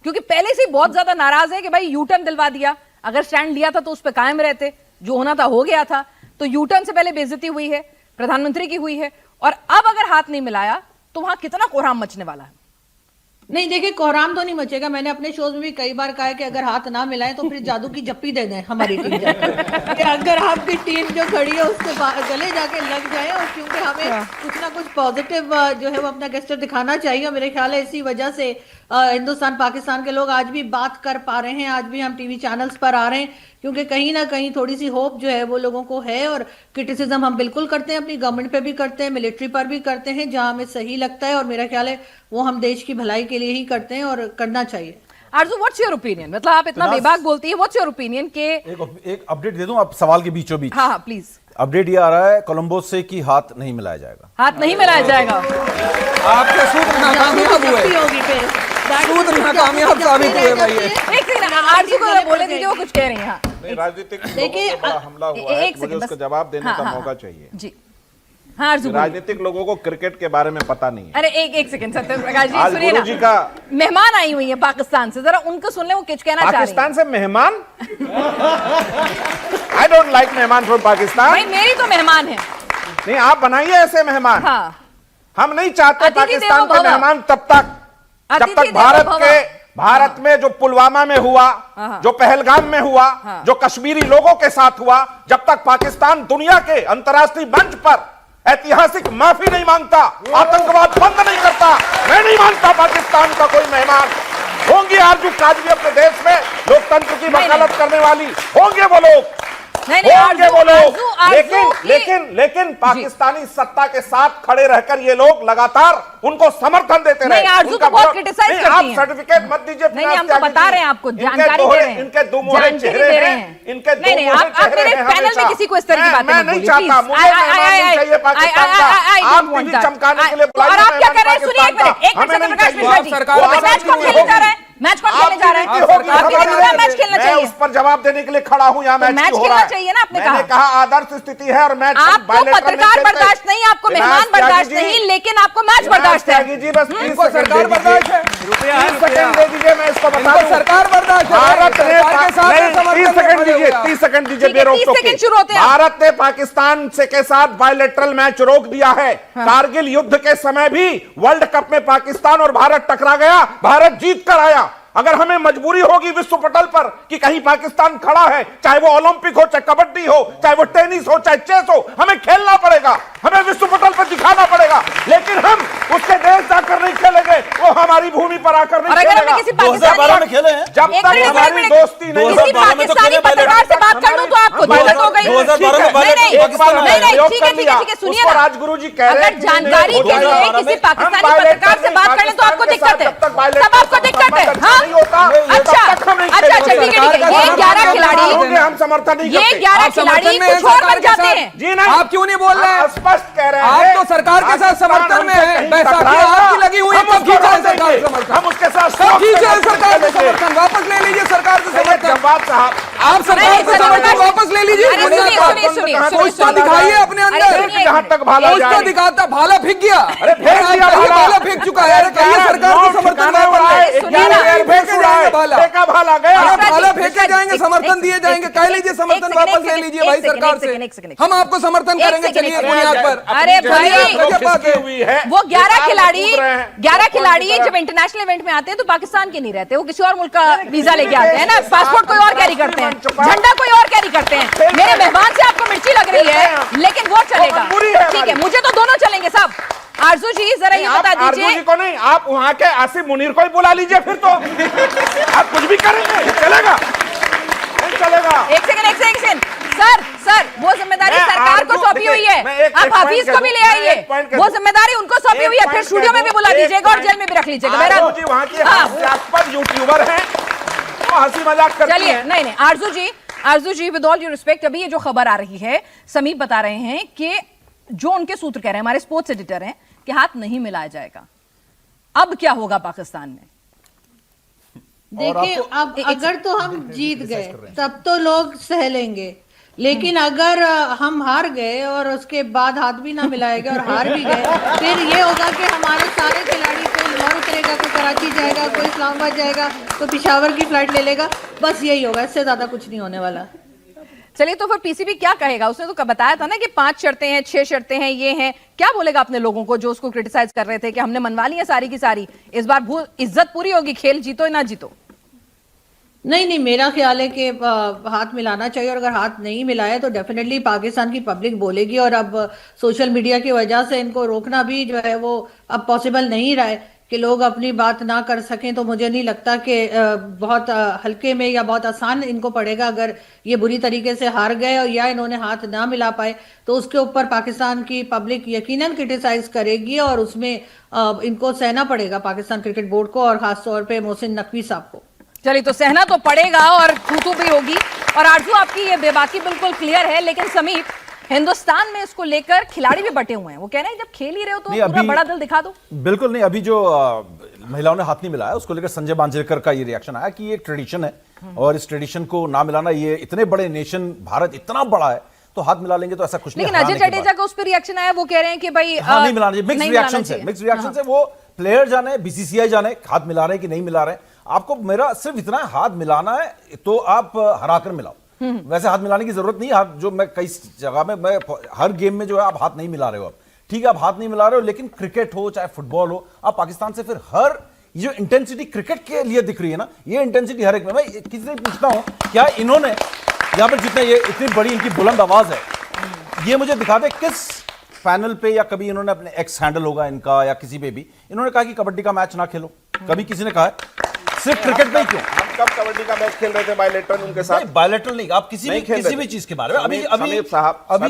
क्योंकि पहले से बहुत ज्यादा नाराज है कि भाई यू टर्न दिलवा दिया, अगर स्टैंड लिया था तो उस पर कायम रहते, जो होना था हो गया था। तो यू टर्न से पहले बेइज्जती हुई है, प्रधानमंत्री की हुई है, और अब अगर हाथ नहीं मिलाया तो वहां कितना कोहराम मचने वाला है? नहीं देखिए, कोहराम तो नहीं मचेगा। मैंने अपने शोज में भी कई बार कहा है कि अगर हाथ ना मिलाएं तो फिर जादू की जप्पी दे दें हमारी टीम कि अगर आपकी टीम जो खड़ी है उसके गले जाके लग जाए। और क्योंकि हमें कुछ ना कुछ पॉजिटिव जो है वो अपना गेस्टर दिखाना चाहिए, मेरे ख्याल है इसी वजह से हिंदुस्तान पाकिस्तान के लोग आज भी बात कर पा रहे हैं, आज भी हम टीवी चैनल्स पर आ रहे हैं, क्योंकि कहीं ना कहीं थोड़ी सी होप जो है वो लोगों को है। और क्रिटिसिज्म हम बिल्कुल करते हैं, अपनी गवर्नमेंट पे भी करते हैं, मिलिट्री पर भी करते हैं, जहां हमें सही लगता है, और मेरा ख्याल है वो हम देश की भलाई के लिए ही करते हैं और करना चाहिए। आरजू, व्हाट्स योर ओपिनियन? मतलब आप इतना बेबाक बोलती है, व्हाट्स योर ओपिनियन के? एक अपडेट दे दूं आप सवाल के बीचों बीच। हाँ प्लीज। अपडेट ये आ रहा है कोलंबो से कि हाथ नहीं मिलाया जाएगा। हाथ नहीं मिलाया जाएगा? आपके सूत्र नाकामयाब हुए, सूत्र नाकामयाब साबित हुए भाई। एक सेकंड, आरजू को बोले दीजिए, वो कुछ कह रही हैं। राजनीतिक देखिए, बड़ा हमला हुआ है, मुझे उसका जवाब देने का मौका चाहिए जी। हाँ आरजू, राजनीतिक लोगों को क्रिकेट के बारे में पता नहीं है। अरे एक सेकंड सत्यप्रकाश जी, आज सुनिए गुरुजी ना, का मेहमान आई हुई है पाकिस्तान से, जरा उनको सुन ले, वो कुछ कहना चाह रही हैं। पाकिस्तान से मेहमान? आई डोंट लाइक मेहमान फ्रॉम पाकिस्तान। भाई मेरी तो मेहमान है। नहीं, आप बनाइए ऐसे मेहमान। हाँ। हम नहीं चाहते अतिथि पाकिस्तान देवो के भव। मेहमान तब तक जब तक भारत में जो पुलवामा में हुआ, जो पहलगाम में हुआ, जो कश्मीरी लोगों के साथ हुआ, जब तक पाकिस्तान दुनिया के अंतर्राष्ट्रीय मंच पर ऐतिहासिक माफी नहीं मांगता, आतंकवाद बंद नहीं करता, मैं नहीं मानता पाकिस्तान का कोई मेहमान। होंगे आरजू काजवी अपने देश में लोकतंत्र की वकालत करने वाली, होंगे वो लोग, होंगे वो लोग, लेकिन पाकिस्तानी सत्ता के साथ खड़े रहकर ये लोग लगातार उनको समर्थन देते रहे। आरजू तो बहुत क्रिटिसाइज करती हैं। आप सर्टिफिकेट मत दीजिए। नहीं, हम तो बता रहे हैं, आपको जानकारी दे रहे हैं। इनके दो मोहरे चेहरे हैं, इनके दो मोहरे चेहरे हैं। पैनल में किसी को इस तरह की बातें मैं नहीं चाहता, मुझे मेहमान नहीं चाहिए पाकिस्तान का। आप टीवी चमकाने के लिए बुलाइए। और आप क्या कर रहे हैं? सुनिए एक मिनट, एक मिनट सत्यप्रकाश मिश्रा जी, मैच कौन खेलने जा रहा है? मैच कौन खेलने जा रहा है? मैच खेलना चाहिए। मैं उस पर जवाब देने के लिए खड़ा हूं। यहाँ मैच खेलना चाहिए ना, आपने कहा आदर्श स्थिति है और मैच आपको पत्रकार बर्दाश्त नहीं, आपको मेहमान बर्दाश्त नहीं, लेकिन आपको मैच बर्दाश्त है। जी बस सरकार बर्दाश्त है। 30 सेकंड दे दीजिए, मैं इसको बता दूं। सरकार बर्दाश्त है। भारत ने 30 सेकंड दीजिए, 30 सेकंड दीजिए बेरोक-टोक के। भारत ने पाकिस्तान से के साथ बायलैटरल मैच रोक दिया है। कारगिल युद्ध के समय भी वर्ल्ड कप में पाकिस्तान और भारत टकरा गया, भारत जीत कर आया। अगर हमें मजबूरी होगी विश्व पटल पर कि कहीं पाकिस्तान खड़ा है, चाहे वो ओलंपिक हो, चाहे कबड्डी हो, चाहे वो टेनिस हो, चाहे चेस हो, हमें खेलना पड़ेगा, हमें विश्व पटल पर दिखाना पड़ेगा। लेकिन हम उसके देश जाकर नहीं खेलेंगे, वो हमारी भूमि पर आकर नहीं खेलेगा। 2012 में खेले हैं, जब तक हमारी दोस्ती नहीं, किसी पाकिस्तानी पत्रकार से बात कर लूं तो आपको दिक्कत हो गई। 2012 में नहीं, ठीक है, सुनिए ना। राजगुरु जी कह रहे हैं अगर जानकारी के लिए किसी पाकिस्तानी पत्रकार से बात करें तो आपको दिक्कत है, तब आपको दिक्कत है। हाँ, अच्छा, ठीक है। ये 11 खिलाड़ी, हम समर्थन नहीं ये करते। 11 खिलाड़ी कुछ और बन जाते हैं। जी नहीं, आप क्यों नहीं बोल रहे हैं? स्पष्ट कह रहे हैं, आप तो सरकार के साथ समर्थन में है, बैसाखी आपकी लगी हुई है, कब खींचा है सरकार से समर्थन? हम उसके साथ कब खींचा है सरकार से समर्थन? वापस ले लीजिए सरकार से समर्थन। जवाब साहब, आप सरकार से समर्थन वापस ले लीजिए। कुछ तो दिखाइए अपने अंदर, जहां तक भाला कुछ तो जाए। दिखाता। भाला फेंक गया, अरे फेंक दिया भाला। भाला फेंक चुका है। अरे कहिए सरकार को समर्थन वापस ले। फेंके जाएंगे भाला, फेंका भाला गया। अरे भाला फेंके जाएंगे, समर्थन दिए जाएंगे। कह लीजिए समर्थन वापस ले लीजिए भाई सरकार से, हम आपको समर्थन करेंगे। चलिए इस बुनियाद पर। अरे भाई, है वो 11 खिलाड़ी जब इंटरनेशनल इवेंट में आते हैं तो पाकिस्तान के नहीं रहते, वो किसी और मुल्क का वीजा लेके आते हैं ना, पासपोर्ट कोई और कैरी करते हैं, झंडा कोई और कैरी करते हैं। मेरे मेहमान से आपको मिर्ची लग रही है, लेकिन वो चलेगा, ठीक है, मुझे तो दोनों चलेंगे सब। आरजू जी जरा ये बता आरजू दीजिए। जी को नहीं, आप वहां के आसिफ मुनीर को ही बुला लीजिए, फिर तो आप कुछ भी करेंगे, चलेगा नहीं चलेगा। एक सेकंड सर, वो जिम्मेदारी सरकार को सौंपी हुई है, आप हाफिज को भी ले आइए, वो जिम्मेदारी उनको सौंपी हुई है, फिर स्टूडियो में भी बुला दीजिएगा और जेल में भी रख लीजिएगा। आरजू जी वहां के हास्यास्पद यूट्यूबर हैं, वो हंसी मजाक करती चलिए, हैं। नहीं आरजू जी विद ऑल ड्यू रिस्पेक्ट, अभी ये जो खबर आ रही है, समीप बता रहे हैं कि जो उनके सूत्र कह रहे हैं, हमारे स्पोर्ट्स एडिटर हैं, कि हाथ नहीं मिलाया जाएगा। अब क्या होगा पाकिस्तान में? देखिए, अब अगर तो हम जीत गए तब तो लोग सह लेंगे, लेकिन अगर हम हार गए और उसके बाद हाथ भी ना मिलाएंगे और हार भी गए, फिर ये होगा कि हमारे सारे खिलाड़ी, कोई लाहौर उतरेगा, कोई कराची जाएगा, कोई इस्लामाबाद जाएगा, कोई पिशावर की फ्लाइट ले लेगा, बस यही होगा, इससे ज्यादा कुछ नहीं होने वाला। चलिए, तो फिर पीसीबी क्या कहेगा? उसने तो बताया था ना कि 5 शर्तें हैं, 6 शर्तें हैं, ये हैं। क्या बोलेगा अपने लोगों को जो उसको क्रिटिसाइज कर रहे थे कि हमने मनवा ली है सारी की सारी, इस बार इज्जत पूरी होगी, खेल जीतो या ना जीतो? नहीं, मेरा ख्याल है कि हाथ मिलाना चाहिए, और अगर हाथ नहीं मिलाया तो डेफिनेटली पाकिस्तान की पब्लिक बोलेगी। और अब सोशल मीडिया की वजह से इनको रोकना भी जो है वो अब पॉसिबल नहीं रहा है कि लोग अपनी बात ना कर सकें। तो मुझे नहीं लगता कि बहुत हल्के में या बहुत आसान इनको पड़ेगा। अगर ये बुरी तरीके से हार गए और या इन्होंने हाथ ना मिला पाए तो उसके ऊपर पाकिस्तान की पब्लिक यकीनन क्रिटिसाइज करेगी, और उसमें इनको सहना पड़ेगा पाकिस्तान क्रिकेट बोर्ड को, और खासतौर पर मोहसिन नकवी साहब को। चलिए, तो सहना तो पड़ेगा और थू भी होगी। और आरजू, आपकी ये बेबाकी बिल्कुल क्लियर है, लेकिन समीप, हिंदुस्तान में इसको लेकर खिलाड़ी भी बटे हुए हैं। वो कह रहे हैं जब खेल ही रहे हो तो पूरा बड़ा दिल दिखा दो। बिल्कुल नहीं, अभी जो महिलाओं ने हाथ नहीं मिलाया उसको लेकर संजय मांजरेकर का ये रिएक्शन आया कि ये एक ट्रेडिशन है, और इस ट्रेडिशन को ना मिलाना, ये इतने बड़े नेशन, भारत इतना बड़ा है तो हाथ मिला लेंगे तो ऐसा कुछ नहीं। लेकिन अजय जडेजा का उस पर रिएक्शन आया, वो कह रहे हैं कि भाई हाँ, नहीं मिलाना चाहिए। मिक्स रिएक्शन से वो प्लेयर जाने, बीसीसीआई जाने हाथ मिला रहे हैं कि नहीं मिला रहे हैं। आपको मेरा सिर्फ इतना हाथ मिलाना है तो आप हराकर मिलाओ, वैसे हाथ मिलाने की जरूरत नहीं है। जो मैं कई जगह में, मैं हर गेम में जो है आप हाथ नहीं मिला रहे हो, आप ठीक है, आप हाथ नहीं मिला रहे हो, लेकिन क्रिकेट हो चाहे फुटबॉल हो, आप पाकिस्तान से फिर हर ये जो इंटेंसिटी क्रिकेट के लिए दिख रही है ना, ये इंटेंसिटी हर एक में। मैं किसी से पूछता हूं क्या इन्होंने यहां पर जितने ये इतनी बड़ी इनकी बुलंद आवाज है, ये मुझे दिखा दे किस पैनल पे या कभी इन्होंने अपने एक्स हैंडल होगा इनका या किसी पे भी इन्होंने कहा कि कबड्डी का मैच ना खेलो। कभी किसी ने कहा है? सिर्फ क्रिकेट में ही क्यों? हम कब कबड्डी का मैच खेल रहे थे बायलैटरल उनके साथ? बायलैटरल नहीं, आप किसी भी चीज के बारे में अभी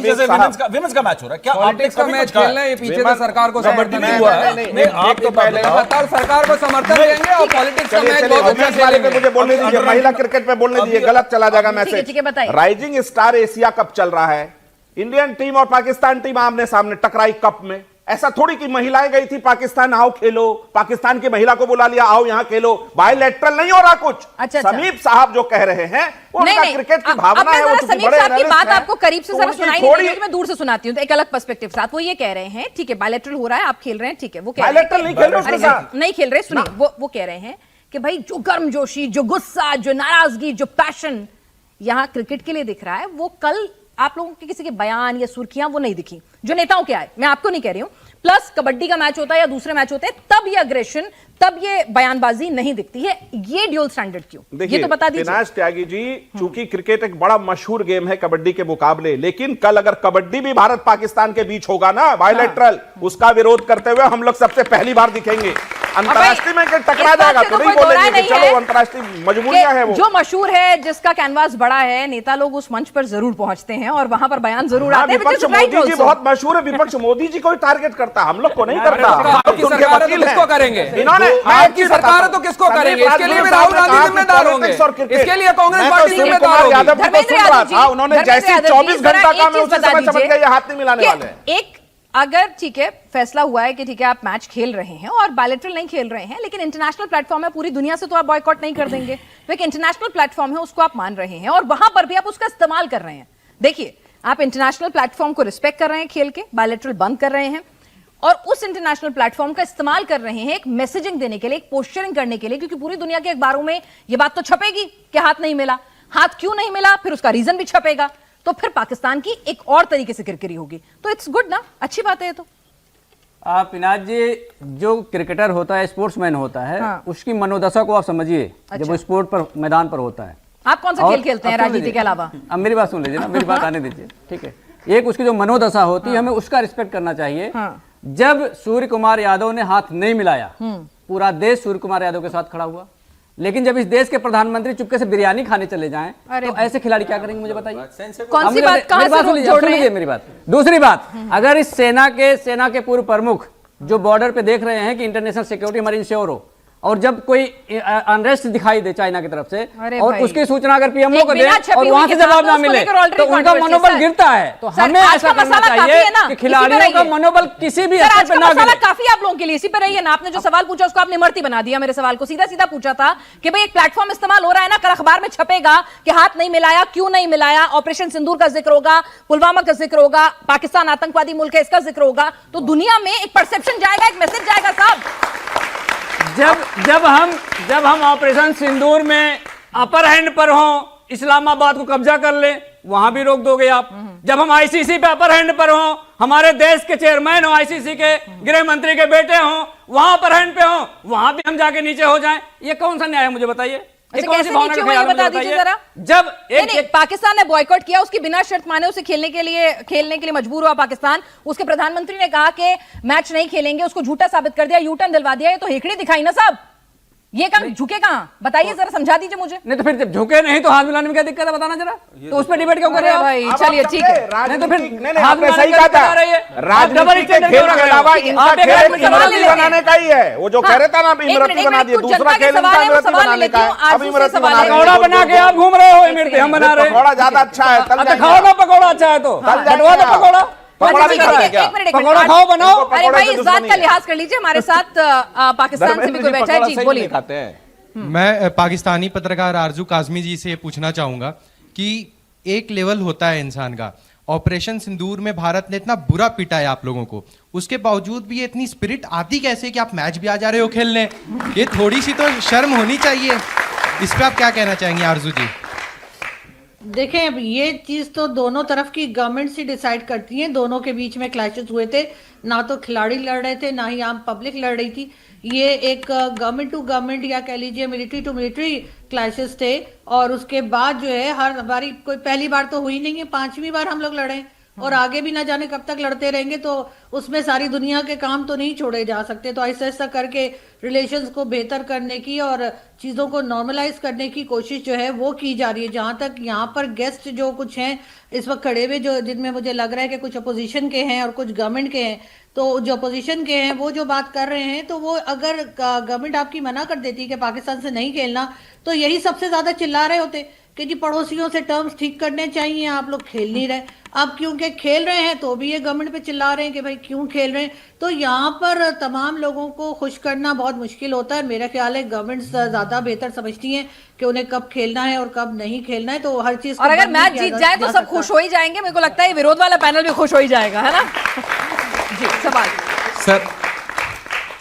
जैसे विमेंस का मैच हो रहा है, क्या पॉलिटिक्स का मैच खेल रहे हैं? पीछे तो सरकार को समर्थन हुआ है, आप तो पहले लगातार सरकार को समर्थन देंगे और पॉलिटिक्स का मैच बहुत अच्छा खेलेंगे। मुझे बोलने दीजिए, महिला क्रिकेट पे बोलने दीजिए, गलत चला जाएगा message. Rising star Asia cup चल रहा है, इंडियन टीम और पाकिस्तान टीम आमने सामने टकराई कप में। ऐसा थोड़ी कि महिलाएं गई थी पाकिस्तान, आओ खेलो, पाकिस्तान की महिला को बुला लिया, आओ यहां खेलो, बायलैटरल नहीं हो रहा कुछ। अच्छा। समीप साहब जो कह रहे हैं उनका क्रिकेट की भावना है, वो समीप साहब की बात आपको करीब से जरा सुनाई नहीं देगी, मैं दूर से सुनाती हूं, तो एक अलग पर्सपेक्टिव साथ। वो ये कह रहे हैं ठीक है बायलैटरल हो रहा है, आप खेल रहे हैं, ठीक है, वो कह रहे हैं नहीं खेल रहे, सुनिए, वो कह रहे हैं कि भाई जो गर्मजोशी, जो गुस्सा, जो नाराजगी, जो पैशन यहां क्रिकेट के लिए दिख रहा है, वो कल आप लोगों के किसी के बयान या सुर्खियां वो नहीं दिखी जो नेताओं के आए। मैं आपको नहीं कह रही हूं, प्लस कबड्डी का मैच होता है या दूसरे मैच होते हैं, तब ये अग्रेशन, तब ये बयानबाजी नहीं दिखती है। ये ड्यूल स्टैंडर्ड क्यों, ये तो बता दीजिए। दिनेश त्यागी जी, चूंकि क्रिकेट एक बड़ा मशहूर गेम है कबड्डी के मुकाबले, लेकिन कल अगर कबड्डी भी भारत पाकिस्तान के बीच होगा ना बायलैटरल, उसका विरोध करते हुए हम लोग सबसे पहली बार दिखेंगे। अंतरराष्ट्रीय में टकरा जाएगा तो नहीं बोलेंगे कि चलो अंतरराष्ट्रीय मजबूरियां है। वो जो मशहूर है, जिसका कैनवास बड़ा है, नेता लोग उस मंच पर जरूर पहुंचते हैं और वहां पर बयान जरूर आते हैं। विपक्ष मोदी जी बहुत मशहूर है, विपक्ष मोदी जी को टारगेट करता, हम लोग को नहीं करता। आपकी सरकार है तो किसको करेंगे? इन्होंने आपकी सरकार है तो किसको करेंगे? इसके लिए भी राहुल गांधी जिम्मेदार होंगे, इसके लिए कांग्रेस पार्टी जिम्मेदार होगी। यादव को सुन रहा था, उन्होंने जैसे 24 घंटा का मैं उसी समय समझ गया ये हाथ नहीं मिलाने वाले हैं। एक अगर ठीक है फैसला हुआ है कि ठीक है आप मैच खेल रहे हैं और बायलैटरल नहीं खेल रहे हैं, लेकिन इंटरनेशनल प्लेटफॉर्म है, पूरी दुनिया से तो आप बॉयकॉट नहीं कर देंगे, तो एक इंटरनेशनल प्लेटफॉर्म है उसको आप मान रहे हैं और वहां पर भी आप उसका इस्तेमाल कर रहे हैं। देखिए, आप इंटरनेशनल प्लेटफॉर्म को रिस्पेक्ट कर रहे हैं, खेल के बायलैटरल बंद कर रहे हैं और उस इंटरनेशनल प्लेटफॉर्म का इस्तेमाल कर रहे हैं एक मैसेजिंग देने के लिए, एक पोस्चरिंग करने के लिए, क्योंकि पूरी दुनिया के अखबारों में ये बात तो छपेगी कि हाथ नहीं मिला। हाथ क्यों नहीं मिला, फिर उसका रीजन भी छपेगा, तो फिर पाकिस्तान की एक और तरीके से किरकिरी होगी। तो इट्स गुड ना, अच्छी बात है ये तो। पिनाज जी, जो क्रिकेटर होता है, स्पोर्ट्समैन होता है, हाँ। उसकी मनोदशा को आप समझिए। अच्छा। जब वो स्पोर्ट पर मैदान पर होता है। आप कौन सा खेल खेलते हैं राजनीति के अलावा? अब मेरी बात सुन लीजिए ना, मेरी बात आने दीजिए, ठीक है। एक उसकी जो मनोदशा होती है, हमें उसका रिस्पेक्ट करना चाहिए। जब सूर्य कुमार यादव ने हाथ नहीं मिलाया, पूरा देश सूर्य कुमार यादव के साथ खड़ा हुआ, लेकिन जब इस देश के प्रधानमंत्री चुपके से बिरयानी खाने चले जाएं, तो ऐसे खिलाड़ी क्या करेंगे मुझे बताइए। कौन सी बात, कहां से जोड़ रहे हैं? मेरी बात। दूसरी बात, अगर इस सेना के पूर्व प्रमुख जो बॉर्डर पे देख रहे हैं कि इंटरनेशनल सिक्योरिटी हमारी इंश्योर हो, और जब कोई अनरेस्ट दिखाई दे चाइना की तरफ से और उसकी सूचना अगर पीएमओ को दे और वहां से जवाब ना मिले, तो उनका मनोबल गिरता है। तो हमें ऐसा करना चाहिए कि खिलाड़ियों का मनोबल किसी भी स्तर पर ना गिरे। काफी आप लोगों के लिए, इसी पे रहिए ना। आपने जो सवाल पूछा उसको आपने इमरती बना दिया। मेरे सवाल को सीधा सीधा पूछा था कि भाई एक प्लेटफॉर्म इस्तेमाल हो रहा है ना, कल अखबार में छपेगा कि हाथ नहीं मिलाया, क्यों नहीं मिलाया, ऑपरेशन सिंदूर का जिक्र होगा, पुलवामा का जिक्र होगा, पाकिस्तान आतंकवादी मुल्क है इसका जिक्र होगा, तो दुनिया में एक परसेप्शन जाएगा, एक मैसेज जाएगा साहब। जब हम ऑपरेशन सिंदूर में अपर हैंड पर हों, इस्लामाबाद को कब्जा कर ले, वहां भी रोक दोगे आप। जब हम आईसीसी पे अपर हैंड पर हों, हमारे देश के चेयरमैन हो, आईसीसी के गृह मंत्री के बेटे हों, वहां अपर हैंड पे हों, वहां भी हम जाके नीचे हो जाएं, ये कौन सा न्याय है मुझे बताइए? कैसे नीचे हुआ ये बता दीजिए जरा। जब एक पाकिस्तान ने बॉयकॉट किया, उसकी बिना शर्त माने उसे खेलने के लिए मजबूर हुआ पाकिस्तान, उसके प्रधानमंत्री ने कहा कि मैच नहीं खेलेंगे, उसको झूठा साबित कर दिया, यू टर्न दिलवा दिया, ये तो हेकड़ी दिखाई ना साहब। ये काम झुके कहां, बताइए जरा, समझा दीजिए मुझे। नहीं तो फिर जब झुके नहीं तो हाथ मिलाने में क्या दिक्कत है, बताना जरा। तो उस पर डिबेट क्यों कर रहे हैं भाई? चलिए ठीक है, नहीं तो फिर हाथ में सही कहा था, राजनीति के खेल के अलावा इनका खेल इमरती बनाने का ही है। वो जो कह रहे था ना इमरती बना दिए, दूसरा खेल इनका इमरती बनाने का है। अब इमरती पकौड़ा बना के आप घूम रहे हो, इमरती हम बना रहे हैं। पकौड़ा ज्यादा अच्छा है, खाओ ना पकौड़ा अच्छा है तो बटवा दो पकौड़ा। पकौड़ा खाओ, बनाओ। अरे भाई, इस बात का लिहाज कर लीजिए, हमारे साथ पाकिस्तान से भी कोई बैठा है। जी बोलिए। मैं पाकिस्तानी पत्रकार आरजू काजमी जी से ये पूछना चाहूंगा कि एक लेवल होता है इंसान का, ऑपरेशन सिंदूर में भारत ने इतना बुरा पीटा है आप लोगों को, उसके बावजूद भी ये इतनी स्पिरिट आती कैसे कि आप मैच भी आ जा रहे हो खेलने? ये थोड़ी सी तो शर्म होनी चाहिए। इस पे आप क्या कहना चाहेंगे आरजू जी? देखें, अब ये चीज तो दोनों तरफ की गवर्नमेंट ही डिसाइड करती है। दोनों के बीच में क्लैशेस हुए थे, ना तो खिलाड़ी लड़ रहे थे, ना ही आम पब्लिक लड़ रही थी। ये एक गवर्नमेंट टू गवर्नमेंट या कह लीजिए मिलिट्री टू मिलिट्री क्लैशेस थे। और उसके बाद जो है हर बारी, कोई पहली बार तो हुई नहीं है, 5वीं बार हम लोग लड़े और आगे भी ना जाने कब तक लड़ते रहेंगे। तो उसमें सारी दुनिया के काम तो नहीं छोड़े जा सकते। तो ऐसा ऐसा करके रिलेशंस को बेहतर करने की और चीज़ों को नॉर्मलाइज करने की कोशिश जो है वो की जा रही है। जहाँ तक यहाँ पर गेस्ट जो कुछ हैं इस वक्त खड़े हुए, जो जिनमें मुझे लग रहा है कि कुछ अपोजिशन के हैं और कुछ गवर्नमेंट के हैं, तो जो अपोजिशन के हैं वो जो बात कर रहे हैं, तो वो अगर गवर्नमेंट आपकी मना कर देती कि पाकिस्तान से नहीं खेलना, तो यही सबसे ज़्यादा चिल्ला रहे होते कि जी पड़ोसियों से टर्म्स ठीक करने चाहिए, आप लोग खेल नहीं रहे। अब क्योंकि खेल रहे हैं तो भी ये गवर्नमेंट पे चिल्ला रहे हैं कि भाई क्यों खेल रहे हैं। तो यहाँ पर तमाम लोगों को खुश करना बहुत मुश्किल होता है। मेरा ख्याल है गवर्नमेंट ज़्यादा बेहतर समझती है कि उन्हें कब खेलना है और कब नहीं खेलना है। तो हर चीज़, और अगर मैच जीत जाए तो सब खुश हो ही जाएंगे। मेरे को लगता है विरोध वाला पैनल भी खुश हो ही जाएगा, है ना? जी सवाल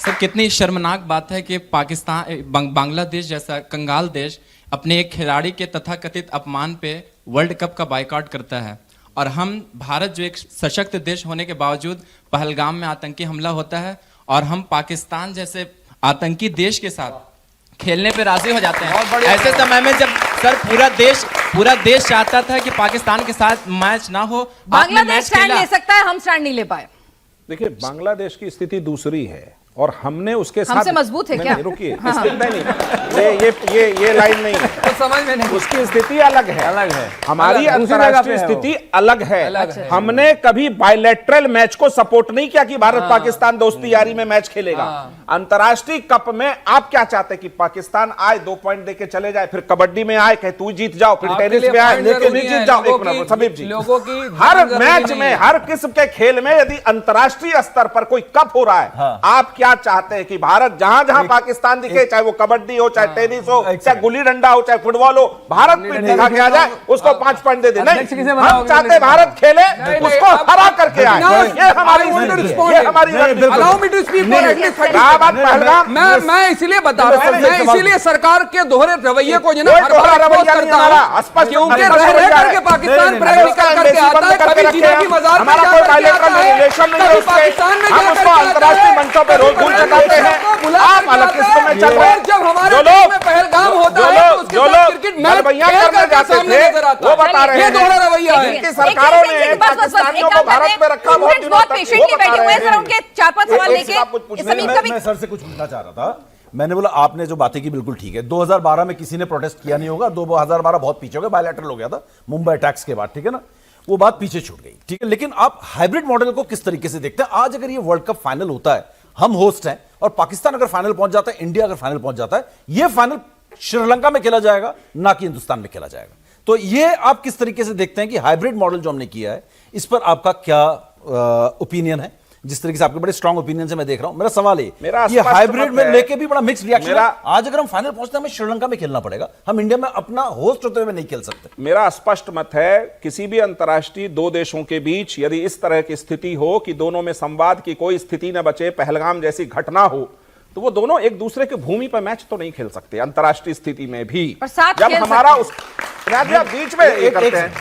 सर कितनी शर्मनाक बात है कि पाकिस्तान बांग्लादेश जैसा कंगाल देश अपने एक खिलाड़ी के तथाकथित अपमान पे वर्ल्ड कप का बायकॉट करता है और हम भारत जो एक सशक्त देश होने के बावजूद पहलगाम में आतंकी हमला होता है और हम पाकिस्तान जैसे आतंकी देश के साथ खेलने पे राजी हो जाते हैं। ऐसे समय में जब सर पूरा देश चाहता था कि पाकिस्तान के साथ मैच ना हो, बांग्लादेश स्टैंड ले सकता है, हम स्टैंड नहीं ले पाए। देखिए, बांग्लादेश की स्थिति दूसरी है और हमने उसके साथ हमसे मजबूत है क्या? रुकिए, नहीं, ये लाइन नहीं है, तो समझ में नहीं। उसकी स्थिति अलग है, हमारी अंतर्राष्ट्रीय स्थिति अलग है। हमने कभी बायलैटरल मैच को सपोर्ट नहीं किया कि भारत पाकिस्तान दोस्ती यारी में मैच खेलेगा। अंतर्राष्ट्रीय कप में आप क्या चाहते हैं कि पाकिस्तान आए, 2 पॉइंट देके चले जाए, फिर कबड्डी में आए कहे तू जीत जाओ, फिर टेनिस में आए लेके नहीं जीत जाओ। एक मिनट समीप जी, हर मैच में, हर किस्म के खेल में यदि अंतर्राष्ट्रीय स्तर पर कोई कप हो रहा है, आप क्या चाहते हैं कि भारत जहां जहां पाकिस्तान दिखे, चाहे वो कबड्डी हो, चाहे टेनिस हो, चाहे गुल्ली डंडा हो, चाहे फुटबॉल हो, भारत पीठ दिखा के आ जाए, उसको 5 पॉइंट दे दे? नहीं, हम चाहते भारत खेले, उसको हरा करके आए। ये हमारी मैं इसलिए बता रहा हूं, मैं इसीलिए सरकार के दोहरे रवैये को जो ना क्योंकि रह रह करके पाकिस्तान निकल करके आता है, कभी चीनों की मजाक में पाकिस्तान में अंतर्राष्ट्रीय मंचों पर रोज भूल चलाते हैं। आप अलग किस्म में चल रहे हैं। जब हमारे देश में पहलगाम होता है तो उसके साथ क्रिकेट मैच करने जाते थे, वो बता रहे हैं ये दोहरा रवैया है। इनकी सरकारों ने पाकिस्तानियों को भारत में रखा, बहुत पेशेंटली बैठे हुए हैं सर, उनके 4-5 सवाल लेके। मैं सर से कुछ पूछना चाह रहा था। मैंने बोला आपने जो बातें की बिल्कुल ठीक है। 2012 में किसी ने प्रोटेस्ट किया नहीं होगा, 2012 बहुत पीछे हो गया, बायलैटरल हो गया था मुंबई अटैक्स के बाद, ठीक है ना, वो बात पीछे छूट गई, ठीक है। लेकिन आप हाइब्रिड मॉडल को किस तरीके से देखते हैं? आज अगर ये वर्ल्ड कप फाइनल होता है, हम होस्ट हैं, और पाकिस्तान अगर फाइनल पहुंच जाता है, इंडिया अगर फाइनल पहुंच जाता है, ये फाइनल श्रीलंका में खेला जाएगा, ना कि हिंदुस्तान में खेला जाएगा। तो ये आप किस तरीके से देखते हैं कि हाइब्रिड मॉडल जो हमने किया है, इस पर आपका क्या ओपिनियन है? जिस तरीके से आपके बड़े स्ट्रांग ओपिनियन से मैं देख रहा हूं, मेरा सवाल ये हाइब्रिड में लेके भी बड़ा मिक्स रिएक्शन है। आज अगर हम फाइनल पहुंचते हैं, हमें श्रीलंका में खेलना पड़ेगा, हम इंडिया में अपना होस्ट होते हुए नहीं खेल सकते। मेरा स्पष्ट मत है, किसी भी अंतर्राष्ट्रीय 2 देशों के बीच यदि इस तरह की स्थिति हो कि दोनों में संवाद की कोई स्थिति न बचे, पहलगाम जैसी घटना हो, तो वो दोनों एक दूसरे के भूमि पर मैच तो नहीं खेल सकते अंतर्राष्ट्रीय स्थिति में भी। जब हमारा उस बीच में ये करते हैं,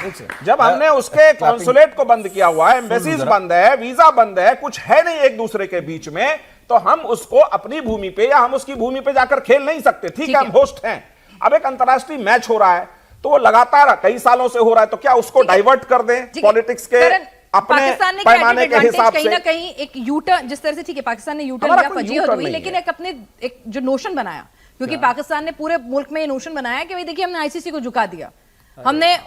जब हमने उसके कॉन्सुलेट को बंद किया हुआ है, एम्बेसीज बंद है, वीजा बंद है, कुछ है नहीं एक दूसरे के बीच में, तो हम उसको अपनी भूमि पे या हम उसकी भूमि पे जाकर खेल नहीं सकते। ठीक है, हम होस्ट हैं। अब एक अंतर्राष्ट्रीय मैच हो रहा है, तो वो लगातार कई सालों से हो रहा है, तो क्या उसको डाइवर्ट कर दें पॉलिटिक्स के अपने पैमाने के हिसाब से? कहीं ना कहीं एक यूटर्न, जिस तरह से, ठीक है पाकिस्तान ने यूटर्न लिया, फजीहत हुई, लेकिन एक जो नोशन बनाया, क्योंकि पाकिस्तान ने पूरे मुल्क में ये नोशन बनाया कि भाई देखिए हमने आईसीसी को झुका दिया, हमने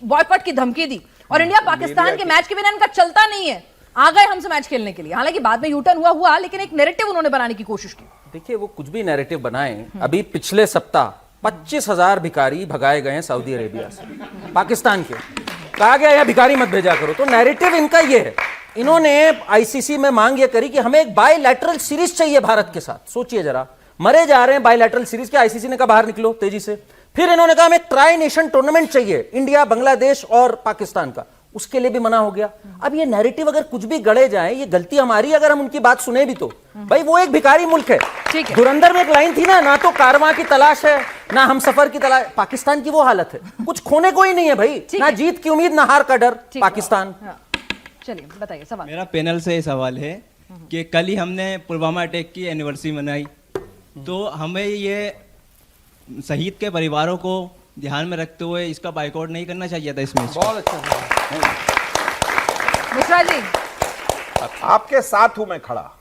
बॉयकॉट की धमकी दी, और इंडिया पाकिस्तान के मैच के बिना इनका चलता नहीं है, आ गए हमसे मैच खेलने के लिए। हालांकि बाद में यूटर्न हुआ, लेकिन एक नैरेटिव उन्होंने बनाने की कोशिश की। देखिए, वो कुछ भी नैरेटिव बनाए, अभी पिछले सप्ताह 25,000 भिखारी भगाए गए हैं सऊदी अरेबिया से, पाकिस्तान के। कहा गया यह भिखारी मत भेजा करो, तो नैरेटिव इनका ये है। इन्होंने आईसीसी में मांग ये करी कि हमें एक बायलैटरल सीरीज चाहिए भारत के साथ। सोचिए जरा, मरे जा रहे हैं बायलैटरल सीरीज के, आईसीसी ने कहा बाहर निकलो तेजी से। फिर इन्होंने कहा हमें ट्राई नेशन टूर्नामेंट चाहिए, इंडिया, बांग्लादेश और पाकिस्तान का, उसके लिए भी मना हो गया। अब ये नैरेटिव अगर कुछ भी गढ़े जाए, ये गलती हमारी अगर हम उनकी बात सुने भी तो। भाई वो एक भिखारी मुल्क है। धुरंधर में एक लाइन थी ना तो कारवां की तलाश है, ना हम सफर की तलाश। पाकिस्तान की वो हालत है, कुछ खोने को ही नहीं है भाई, ना जीत की उम्मीद, ना हार का डर। पाकिस्तान। चलिए बताइए सवाल। मेरा पैनल से ये सवाल है कि कल ही हमने पुलवामा अटैक की एनिवर्सरी मनाई, तो हमें ये शहीद के परिवारों को ध्यान में रखते हुए इसका बाइकआउट नहीं करना चाहिए था इस मैच। बहुत अच्छा मिश्रा जी, आपके साथ हूं मैं खड़ा,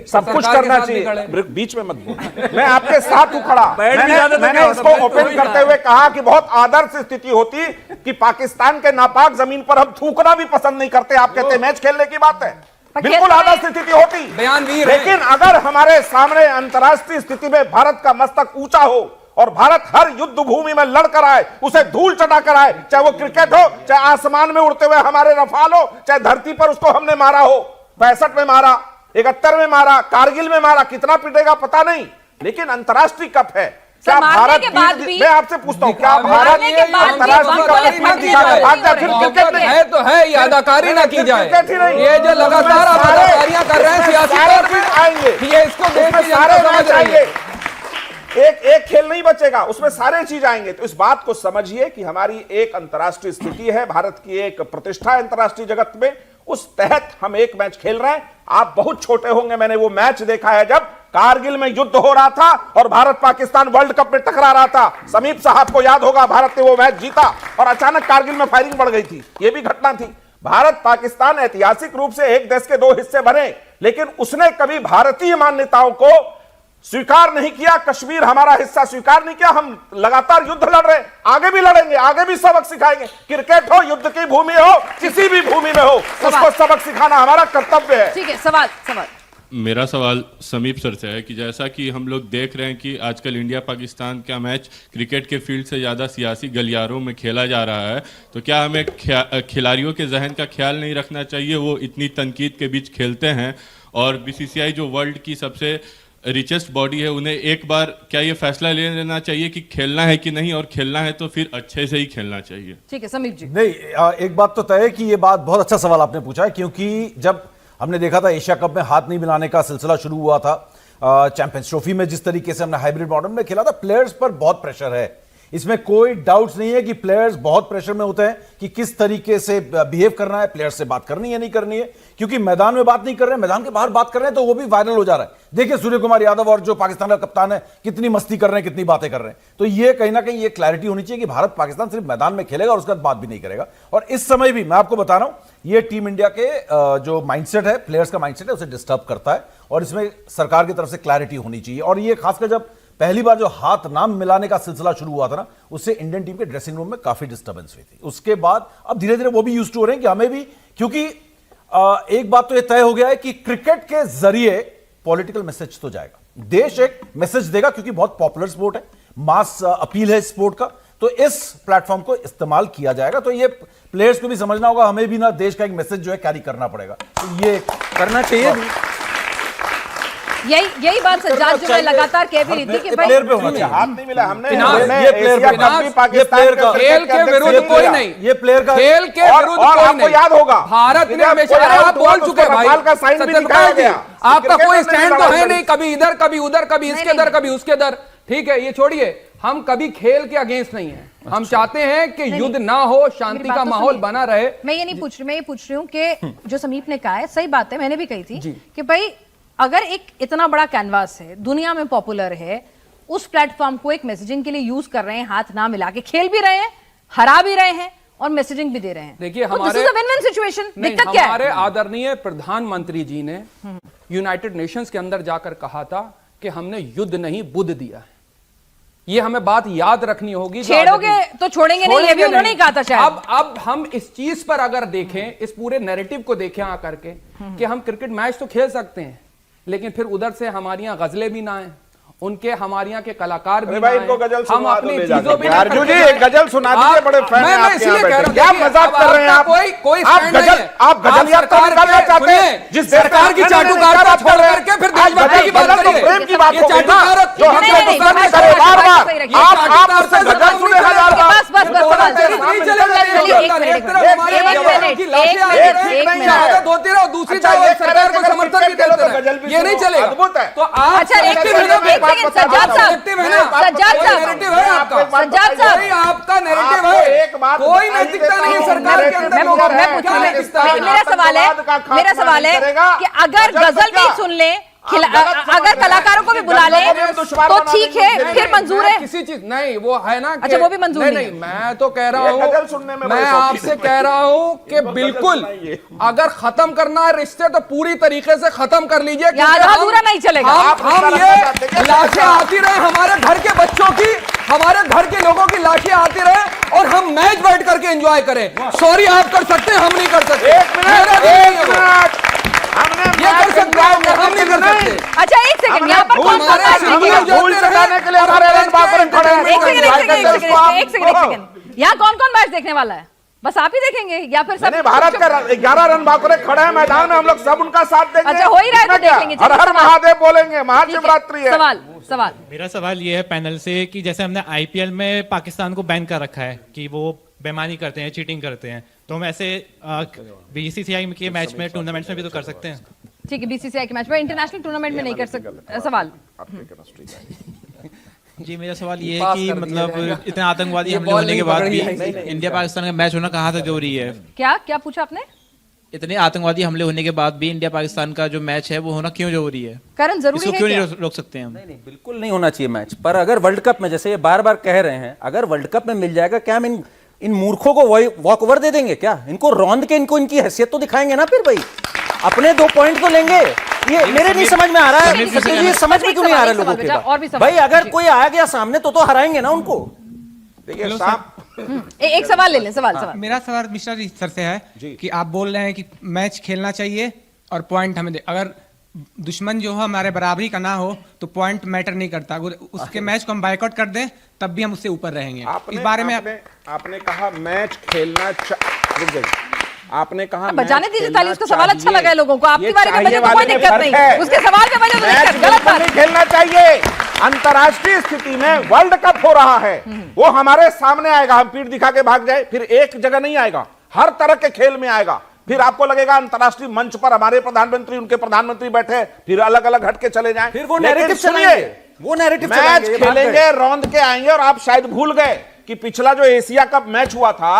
सब कुछ करना चाहिए, बीच में मत बोल। मैं आपके साथ हूं खड़ा। मैंने इसको ओपन करते हुए कहा कि बहुत आदर्श स्थिति होती कि पाकिस्तान के नापाक जमीन पर हम थूकना भी पसंद नहीं करते। आप कहते हैं मैच खेलने की बात है, बिल्कुल आदर्श स्थिति होती। लेकिन अगर हमारे सामने अंतर्राष्ट्रीय स्थिति में भारत का मस्तक ऊंचा हो और भारत हर युद्ध भूमि में लड़कर आए, उसे धूल चटा कर आए, चाहे वो क्रिकेट हो, चाहे आसमान में उड़ते हुए हमारे रफाल हो, चाहे धरती पर उसको हमने मारा हो, 65 में मारा, 71 में मारा, कारगिल में मारा, कितना पिटेगा पता नहीं, लेकिन अंतर्राष्ट्रीय कप है। क्या भारत मैं आपसे पूछता हूं, क्या भारत अंतर्राष्ट्रीय कप है तो है, ये अदाकारी ना की जाए। ये जो लगातार आप अदाकारियां कर रहे हैं सियासी तौर पे, आएंगे, ये इसको देख के सारे मैच आएंगे, एक खेल नहीं बचेगा, उसमें सारे चीज आएंगे। तो इस बात को समझिए कि हमारी एक अंतर्राष्ट्रीय स्थिति है, भारत की एक प्रतिष्ठा है अंतर्राष्ट्रीय जगत में, उस तहत हम एक मैच खेल रहे हैं। आप बहुत छोटे होंगे, मैंने वो मैच देखा है जब कारगिल में युद्ध हो रहा था और भारत पाकिस्तान वर्ल्ड कप में टकरा रहा था। समीप साहब को याद होगा, भारत ने वो मैच जीता और अचानक कारगिल में फायरिंग बढ़ गई थी, ये भी घटना थी। भारत पाकिस्तान ऐतिहासिक रूप से एक देश के दो हिस्से बने, लेकिन उसने कभी भारतीय मान्यताओं को स्वीकार नहीं किया, कश्मीर हमारा हिस्सा स्वीकार नहीं किया। हम लगातार युद्ध लड़ रहे हैं, आगे भी लड़ेंगे, आगे भी सबक सिखाएंगे। क्रिकेट हो, युद्ध की भूमि हो, किसी भी भूमि में हो, उसको सबक सिखाना हमारा कर्तव्य है। ठीक है, सवाल मेरा सवाल समीप सर से है कि जैसा कि हम लोग देख रहे हैं कि आजकल इंडिया पाकिस्तान का मैच क्रिकेट के फील्ड से ज़्यादा सियासी गलियारों में खेला जा रहा है, तो क्या हमें खिलाड़ियों के जहन का ख्याल नहीं रखना चाहिए? वो इतनी तनकीद के बीच खेलते हैं और बीसीसीआई जो वर्ल्ड की सबसे रिचेस्ट बॉडी है, उन्हें एक बार क्या ये फैसला ले लेना चाहिए कि खेलना है कि नहीं, और खेलना है तो फिर अच्छे से ही खेलना चाहिए? ठीक है समीप जी। नहीं, एक बात तो तय है कि ये बात बहुत अच्छा सवाल आपने पूछा है, क्योंकि जब हमने देखा था एशिया कप में हाथ नहीं मिलाने का सिलसिला शुरू हुआ था, चैंपियंस ट्रॉफी में जिस तरीके से हमने हाइब्रिड मॉडल में खेला था, प्लेयर्स पर बहुत प्रेशर है, इसमें कोई डाउट्स नहीं है कि प्लेयर्स बहुत प्रेशर में होते हैं कि किस तरीके से बिहेव करना है, प्लेयर्स से बात करनी है नहीं करनी है, क्योंकि मैदान में बात नहीं कर रहे हैं, मैदान के बाहर बात कर रहे हैं तो वो भी वायरल हो जा रहा है। देखिए सूर्य कुमार यादव और जो पाकिस्तान का कप्तान है कितनी मस्ती कर रहे हैं, कितनी बातें कर रहे हैं। तो ये कहीं ना कहीं ये क्लैरिटी होनी चाहिए कि भारत पाकिस्तान सिर्फ मैदान में खेलेगा और उसके बाद बात भी नहीं करेगा। और इस समय भी मैं आपको बता रहा हूं, ये टीम इंडिया के जो माइंडसेट है, प्लेयर्स का माइंडसेट है, उसे डिस्टर्ब करता है और इसमें सरकार की तरफ से क्लैरिटी होनी चाहिए। और ये खासकर जब पहली बार जो हाथ नाम मिलाने का सिलसिला शुरू हुआ था ना, उससे इंडियन टीम के ड्रेसिंग रूम में काफी डिस्टर्बेंस हुई थी। उसके बाद अब धीरे धीरे वो भी यूज्ड टू हो रहे हैं कि हमें भी, क्योंकि एक बात तो ये तय हो गया है कि क्रिकेट के जरिए पॉलिटिकल मैसेज तो जाएगा, देश एक मैसेज देगा, क्योंकि बहुत पॉपुलर स्पोर्ट है, मास अपील है स्पोर्ट का, तो इस प्लेटफॉर्म को इस्तेमाल किया जाएगा। तो ये प्लेयर्स को भी समझना होगा, हमें भी ना देश का एक मैसेज जो है कैरी करना पड़ेगा, तो ये करना चाहिए। यही बात सज्जाद जो मैं लगातार कह भी रही थी कि भाई प्लेयर पे होना चाहिए, हाथ नहीं मिला हमने, ये प्लेयर का खेल के विरुद्ध कोई नहीं, ये प्लेयर का खेल के विरुद्ध कोई नहीं। आपको याद होगा भारत ने हमेशा, आप बोल चुके हैं भाई, सत्यपाल जी आपका कोई स्टैंड तो है नहीं, कभी इधर कभी उधर, कभी इसके इधर कभी उसके इधर, ठीक है, ये छोड़िए, हम कभी खेल के अगेंस्ट नहीं है, हम चाहते हैं कि युद्ध ना हो, शांति का माहौल बना रहे। मैं ये नहीं पूछ रही, मैं ये पूछ रही हूँ कि जो समीप ने कहा है सही बात है, मैंने भी कही थी कि भाई अगर एक इतना बड़ा कैनवास है, दुनिया में पॉपुलर है, उस प्लेटफॉर्म को एक मैसेजिंग के लिए यूज कर रहे हैं, हाथ ना मिला के खेल भी रहे हैं, हरा भी रहे हैं और मैसेजिंग भी दे रहे हैं। देखिए हमारे विन-विन सिचुएशन, दिक्कत क्या है? हमारे आदरणीय प्रधानमंत्री जी ने यूनाइटेड नेशंस के अंदर जाकर कहा था कि हमने युद्ध नहीं बुद्ध दिया है, ये हमें बात याद रखनी होगी। छेड़ोगे तो छोड़ेंगे नहीं, ये भी उन्होंने ही कहा था शायद। अब हम इस चीज पर अगर देखें, इस पूरे नैरेटिव को देखें आकर के कि हम क्रिकेट मैच तो खेल सकते हैं, लेकिन फिर उधर से हमारी यहाँ गजलें भी ना आए, उनके हमारे यहाँ के कलाकार भी ना आए, हम अपनी चीजों भी अर्जुन जी एक गजल सुना दीजिए, बड़े फैन हैं आपके यहाँ बैठे। क्या मजाक कर रहे हैं आप? कोई आप गजल याद तो निकालना चाहते हैं, जिस सरकार की चाटुकारिता छोड़ करके फिर देशभक्ति की बात करिए, प्रेम की बात हो गई ना, जो हम लोग दुश्मनी करे बार बार, आप उससे गजल सुने हजार बार। दूसरी तरफ सरकार को समर्थन भी देते हैं, ये नहीं चलेगा। अद्भुत है। तो आप सज्जाद साहब, आपका नैरेटिव है, कोई नैतिकता नहीं है सरकार के अंदर। मेरा सवाल है कि अगर गजल भी सुन ले, अगर कलाकारों को भी बुला ले तो ठीक है, फिर मंजूर है किसी चीज नहीं, वो है ना। अच्छा वो भी मंजूर नहीं, मैं तो कह रहा हूँ, मैं आपसे कह रहा हूँ कि बिल्कुल अगर खत्म करना है रिश्ते तो पूरी तरीके से खत्म कर लीजिए, अधूरा नहीं चलेगा। हम ये लाशें आती रहे हमारे घर के बच्चों की, हमारे घर के लोगों की लाशें आती रहे और हम मैच बैठ करके एंजॉय करें। सॉरी आप कर सकते हैं, हम नहीं कर सकते। ये कर सकते हैं, हम नहीं कर सकते। अच्छा एक सेकंड, यहाँ पर कौन कौन मैच यहाँ कौन मैच देखने वाला है? बस आप ही देखेंगे या फिर सब? भारत का 11 रन बाकुरे खड़े हैं मैदान में, हम लोग सब उनका साथ देंगे। अच्छा हो ही रहा है तो देखेंगे। हर हर महादेव बोलेंगे, महाशिवरात्रि है। सवाल मेरा सवाल ये है पैनल से कि जैसे हमने आईपीएल में पाकिस्तान को बैन कर रखा है कि वो बेईमानी करते हैं, चीटिंग करते हैं, तो हम ऐसे बीसीसीआई के मैच में, टूर्नामेंट्स में भी तो कर सकते हैं। ठीक है, बीसीसीआई के मैच में, इंटरनेशनल टूर्नामेंट में नहीं कर सकते। सवाल जी मेरा सवाल ये है कि मतलब इतने आतंकवादी हमले होने के बाद भी इंडिया पाकिस्तान का मैच होना कहाँ तक जरूरी है? क्या पूछा आपने? इतने आतंकवादी हमले होने के बाद भी इंडिया पाकिस्तान का जो मैच है वो होना क्यों जरूरी है? कारण जरूरी इसको है क्यों क्या? नहीं रोक सकते हम? नहीं बिल्कुल नहीं होना चाहिए मैच। पर अगर वर्ल्ड कप में, जैसे ये बार बार कह रहे हैं, अगर वर्ल्ड कप में मिल जाएगा, क्या हम इन मूर्खों को वॉक ओवर दे देंगे क्या? इनको रौंद के इनको इनकी हैसियत तो दिखाएंगे ना फिर भाई, अपने 2 पॉइंट तो लेंगे। ये मेरे नहीं समझ में आ रहा है, ये समझ में क्यों नहीं आ रहा है लोगों के भाई? अगर कोई आ गया सामने तो हराएंगे ना उनको। देखिए एक सवाल ले लें। सवाल मेरा सवाल मिश्रा जी सर से है कि आप बोल रहे हैं कि मैच खेलना चाहिए और पॉइंट हमें अगर दुश्मन जो हो हमारे बराबरी का ना हो तो पॉइंट मैटर नहीं करता। उसके मैच को हम बायकॉट कर दें तब भी हम उससे ऊपर रहेंगे। इस बारे में आपने कहा मैच खेलना आपने कहा बजाने दीजिए ताली। उसका सवाल अच्छा लगा है लोगों को। आपकी बारे में बजे तो कोई दिक्कत नहीं, उसके सवाल में बजे तो दिक्कत। गलत बात नहीं खेलना चाहिए। अंतर्राष्ट्रीय स्थिति में वर्ल्ड कप हो रहा है, वो हमारे सामने आएगा, हम पीठ दिखा के भाग जाए फिर एक जगह नहीं आएगा, हर तरह के खेल में आएगा। फिर आपको लगेगा अंतर्राष्ट्रीय मंच पर हमारे प्रधानमंत्री, उनके प्रधानमंत्री बैठे, फिर अलग अलग हट के चले जाएं। फिर वो नैरेटिव चलाएंगे, वो नैरेटिव मैच खेलेंगे, रौंद के आएंगे। और आप शायद भूल गए कि पिछला जो एशिया कप मैच हुआ था,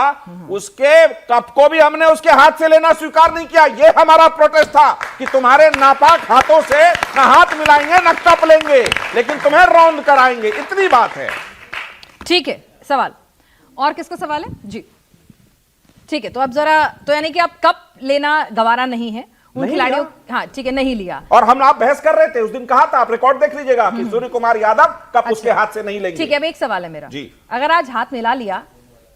उसके कप को भी हमने उसके हाथ से लेना स्वीकार नहीं किया। ये हमारा प्रोटेस्ट था कि तुम्हारे नापाक हाथों से न हाथ मिलाएंगे न कप लेंगे, लेकिन तुम्हें रौंद कराएंगे। इतनी बात है। ठीक है, सवाल और किसका सवाल है? जी ठीक है, तो अब जरा, तो यानी कि आप कप लेना गवारा नहीं है उन खिलाड़ियों। हाँ ठीक है, नहीं लिया। और हम आप बहस कर रहे थे उस दिन, कहा था, आप रिकॉर्ड देख लीजिएगा कि सूर्य कुमार यादव कप उसके हाथ से नहीं लेंगे। ठीक है, अब एक सवाल है मेरा जी, अगर आज हाथ मिला लिया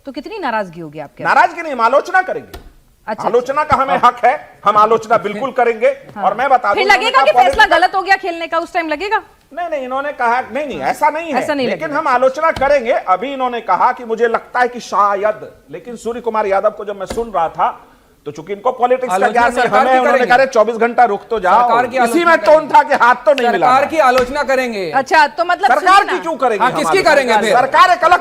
तो कितनी नाराजगी होगी आपके? नाराजगी नहीं, हम आलोचना करेंगे। अच्छा, आलोचना का हमें हक है, हम आलोचना बिल्कुल करेंगे। हाँ। और मैं बता दूं, लगेगा कि फैसला गलत हो गया खेलने का, उस टाइम लगेगा? नहीं, इन्होंने कहा नहीं ऐसा नहीं है, लेकिन हम आलोचना करेंगे। अभी इन्होंने कहा कि मुझे लगता है कि शायद, लेकिन सूर्य कुमार यादव को जब मैं सुन रहा था तो चूंकि इनको पॉलिटिक्स का ज्ञान नहीं, हमें उन्होंने कहा 24 घंटा रुक तो जाओ, इसी में टोन था कि हाथ तो नहीं मिला। सरकार की आलोचना करेंगे। अच्छा, तो मतलब सरकार की क्यों करेंगे? किसकी करेंगे? सरकार एक अलग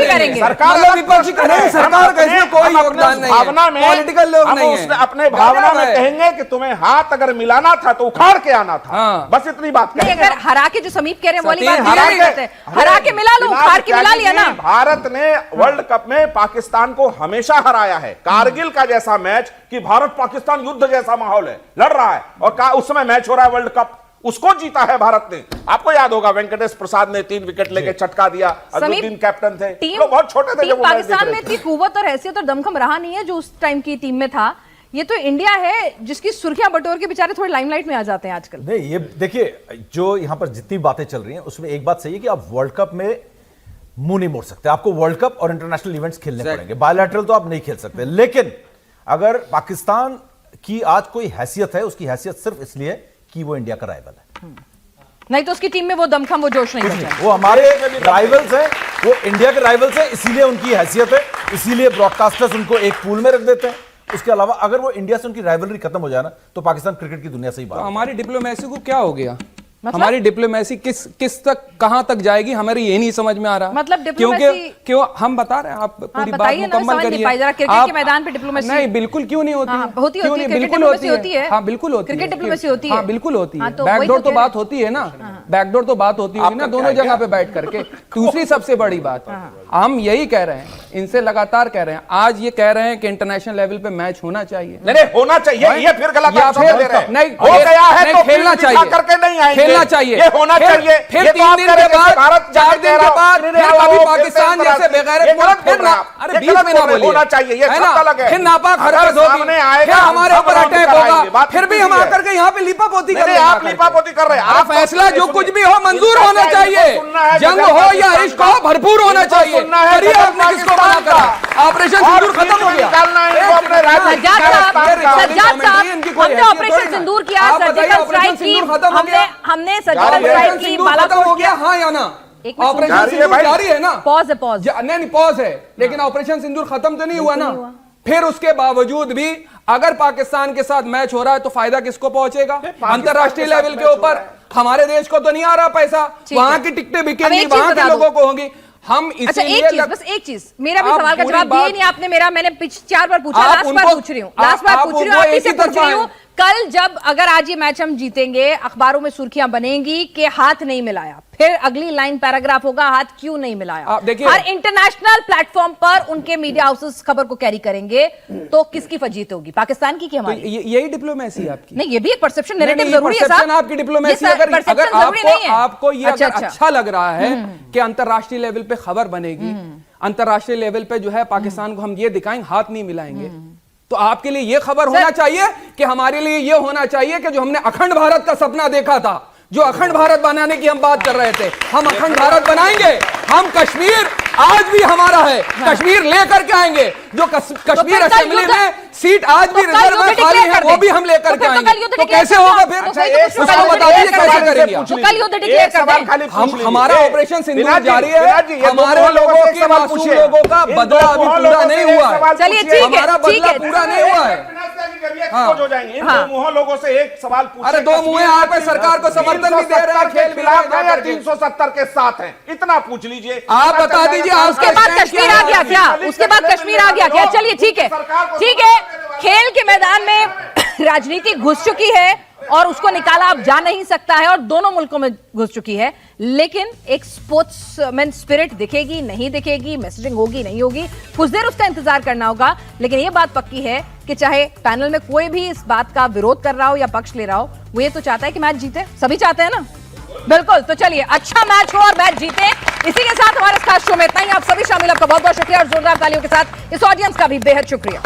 करेंगे। सरकार विपक्षी करेंगे, सरकार का इसमें कोई योगदान नहीं है। भावना में पॉलिटिकल लोग नहीं है, अपने भावना में कहेंगे कि तुम्हें हाथ अगर मिलाना था तो उखाड़ के आना था, बस इतनी बात कहेंगे। अगर हरा के, जो समीप कह रहे हैं वाली बात, हरा के मिला लो, उखाड़ के मिला लिया ना। भारत ने वर्ल्ड कप में पाकिस्तान को हमेशा हराया है। कारगिल का जैसा मैच कि भारत पाकिस्तान युद्ध जैसा माहौल है, लड़ रहा है, और उस समय मैच हो रहा है वर्ल्ड कप, उसको जीता है भारत ने। आपको याद होगा वेंकटेश प्रसाद ने 3 विकेट लेके चटका दिया, अजमुद्दीन कैप्टन थे, लोग बहुत छोटे थे जब पाकिस्तान में इतनी कुव्वत और हैसियत और दमखम रहा नहीं है जो उस टाइम की टीम में था। ये तो इंडिया है जिसकी सुर्खियां बटोर के बेचारे थोड़े लाइमलाइट में आ जाते हैं आजकल। नहीं, ये देखिए, जो यहां पर जितनी बातें चल रही हैं उसमें एक बात सही है कि आप वर्ल्ड कप में मुंह नहीं मोड़ सकते। आपको वर्ल्ड कप और इंटरनेशनल इवेंट्स खेलने पड़ेंगे, बायलैटरल तो आप नहीं खेल सकते। लेकिन अगर पाकिस्तान की आज कोई हैसियत है, उसकी हैसियत सिर्फ इसलिए कि वो इंडिया का राइवल है, नहीं तो उसकी टीम में वो दमखम, वो जोश नहीं बचा। वो हमारे राइवल्स हैं, वो इंडिया के राइवल्स हैं, इसीलिए उनकी हैसियत है, इसीलिए ब्रॉडकास्टर्स उनको एक पूल में रख देते हैं। उसके अलावा अगर वो इंडिया से उनकी राइवलरी खत्म हो जाए ना तो पाकिस्तान क्रिकेट की दुनिया से ही बाहर। हमारी डिप्लोमेसी को क्या हो गया? हमारी डिप्लोमेसी किस तक, कहां तक जाएगी, हमें ये नहीं समझ में आ रहा। मतलब क्यों हम बता रहे हैं, आप पूरी बात मुकम्मल करिए। क्रिकेट के मैदान पे डिप्लोमेसी नहीं, बिल्कुल क्यों नहीं होती? क्यों नहीं? बिल्कुल होती है। हाँ बिल्कुल होती है, क्रिकेट डिप्लोमेसी होती है। हाँ बिल्कुल होती है। बैकडोर तो बात होती है ना, बैकडोर तो बात होती होगी ना, दोनों जगह पे बैठ करके। दूसरी सबसे बड़ी बात, हम यही कह रहे हैं, इनसे लगातार कह रहे हैं, आज ये कह रहे हैं कि इंटरनेशनल लेवल पे मैच होना चाहिए। नहीं, होना चाहिए, ये फिर गलत नहीं, हो गया है तो खेलना चाहिए, खेलना चाहिए, चाहिए। फिर 3 दिन के बाद, 4 दिन के बाद फिर कभी पाकिस्तान जैसे बेगैरत मुल्क, फिर ना, अरे बीच में ना बोलिए, होना चाहिए, ये सब अलग है। फिर नापाक हरकत होगी, फिर हमारे ऊपर अटैक होगा, फिर भी हम आकर के यहाँ पे लिपापोती कर रहे हैं। आप लिपापोती कर रहे हैं। आप फैसला जो कुछ भी हो मंजूर होना चाहिए, जंग हो या इश्क हो भरपूर होना चाहिए। करिए, आपने किसको मना करा? ऑपरेशन सिंदूर खत्म हो गया। ऑपरेशन सिंदूर किया, सर्जिकल स्ट्राइक की, हमने सर्जिकल स्ट्राइक की, खत्म हो गया, हाँ या ना? ऑपरेशन सिंदूर जारी है ना? पॉज है, पॉज नहीं, पॉज है, लेकिन ऑपरेशन सिंदूर खत्म तो नहीं हुआ ना। फिर उसके बावजूद भी अगर पाकिस्तान के साथ मैच हो रहा है तो फायदा किसको पहुंचेगा? अंतरराष्ट्रीय लेवल के ऊपर हमारे देश को तो नहीं आ रहा पैसा, वहां की टिकटें बिकेंगी, वहां के लोगों को होंगी। हम इसीलिए बस एक चीज, मेरा भी सवाल का जवाब दिया नहीं आपने। मैंने 4 बार पूछा, लास्ट बार पूछ रही हूँ, आपसे पूछ रही हूँ, कल जब अगर आज ये मैच हम जीतेंगे, अखबारों में सुर्खियां बनेंगी कि हाथ नहीं मिलाया, फिर अगली लाइन पैराग्राफ होगा हाथ क्यों नहीं मिलाया। हर इंटरनेशनल प्लेटफॉर्म पर उनके मीडिया हाउसेस खबर को कैरी करेंगे, तो किसकी फजीत होगी, पाकिस्तान की कि हमारी? यही डिप्लोमेसी है आपकी। नहीं, ये भी एक परसेप्शन नैरेटिव जरूरी है साहब। आपकी डिप्लोमेसी अगर आपको ये अच्छा लग रहा है कि अंतरराष्ट्रीय लेवल पे खबर बनेगी, अंतरराष्ट्रीय लेवल पे जो है पाकिस्तान को हम ये दिखाएंगे हाथ नहीं मिलाएंगे, तो आपके लिए ये खबर होना चाहिए कि हमारे लिए ये होना चाहिए कि जो हमने अखंड भारत का सपना देखा था, जो अखंड भारत बनाने की हम बात कर रहे थे, हम अखंड भारत बनाएंगे। हम कश्मीर आज भी हमारा है, कश्मीर लेकर के आएंगे। जो कश्मीर असेंबली में सीट आज भी रिजर्व में खाली है, वो भी हम लेकर के आएंगे। तो कैसे होगा फिर? उसको बता दीजिए कैसे करेंगे। कल युद्ध डिक्लेयर कर दें। हमारा ऑपरेशन सिंदूर जारी है, हमारे लोगों के मासूम लोगों का बदला अभी पूरा नहीं हुआ है। चलिए ठीक है, हमारा बदला पूरा नहीं हुआ है। हो जाएंगे दो मुंह लोगों से एक सवाल पूछे। अरे दो मुंह आप सरकार को समर्थन भी दे रहे हैं, खेल खिलाफ है या 370 के साथ हैं, इतना पूछ लीजिए। आप बता दीजिए। उसके बाद कश्मीर आ गया क्या? उसके बाद कश्मीर आ गया क्या? चलिए ठीक है, ठीक है। खेल के मैदान में राजनीति घुस चुकी है और उसको निकाला अब जा नहीं सकता है, और दोनों मुल्कों में घुस चुकी है। लेकिन एक स्पोर्ट्समैन स्पिरिट दिखेगी नहीं दिखेगी, मैसेजिंग होगी नहीं होगी, कुछ देर उसका इंतजार करना होगा। लेकिन यह बात पक्की है कि चाहे पैनल में कोई भी इस बात का विरोध कर रहा हो या पक्ष ले रहा हो, वो ये तो चाहता है कि मैच जीते। सभी चाहते हैं ना? बिल्कुल। तो चलिए, अच्छा मैच हो और मैच जीते। इसी के साथ हमारे खास शो में इतना ही। आप सभी शामिल, आपका बहुत बहुत शुक्रिया, और जोरदार तालियों के साथ इस ऑडियंस का भी बेहद शुक्रिया।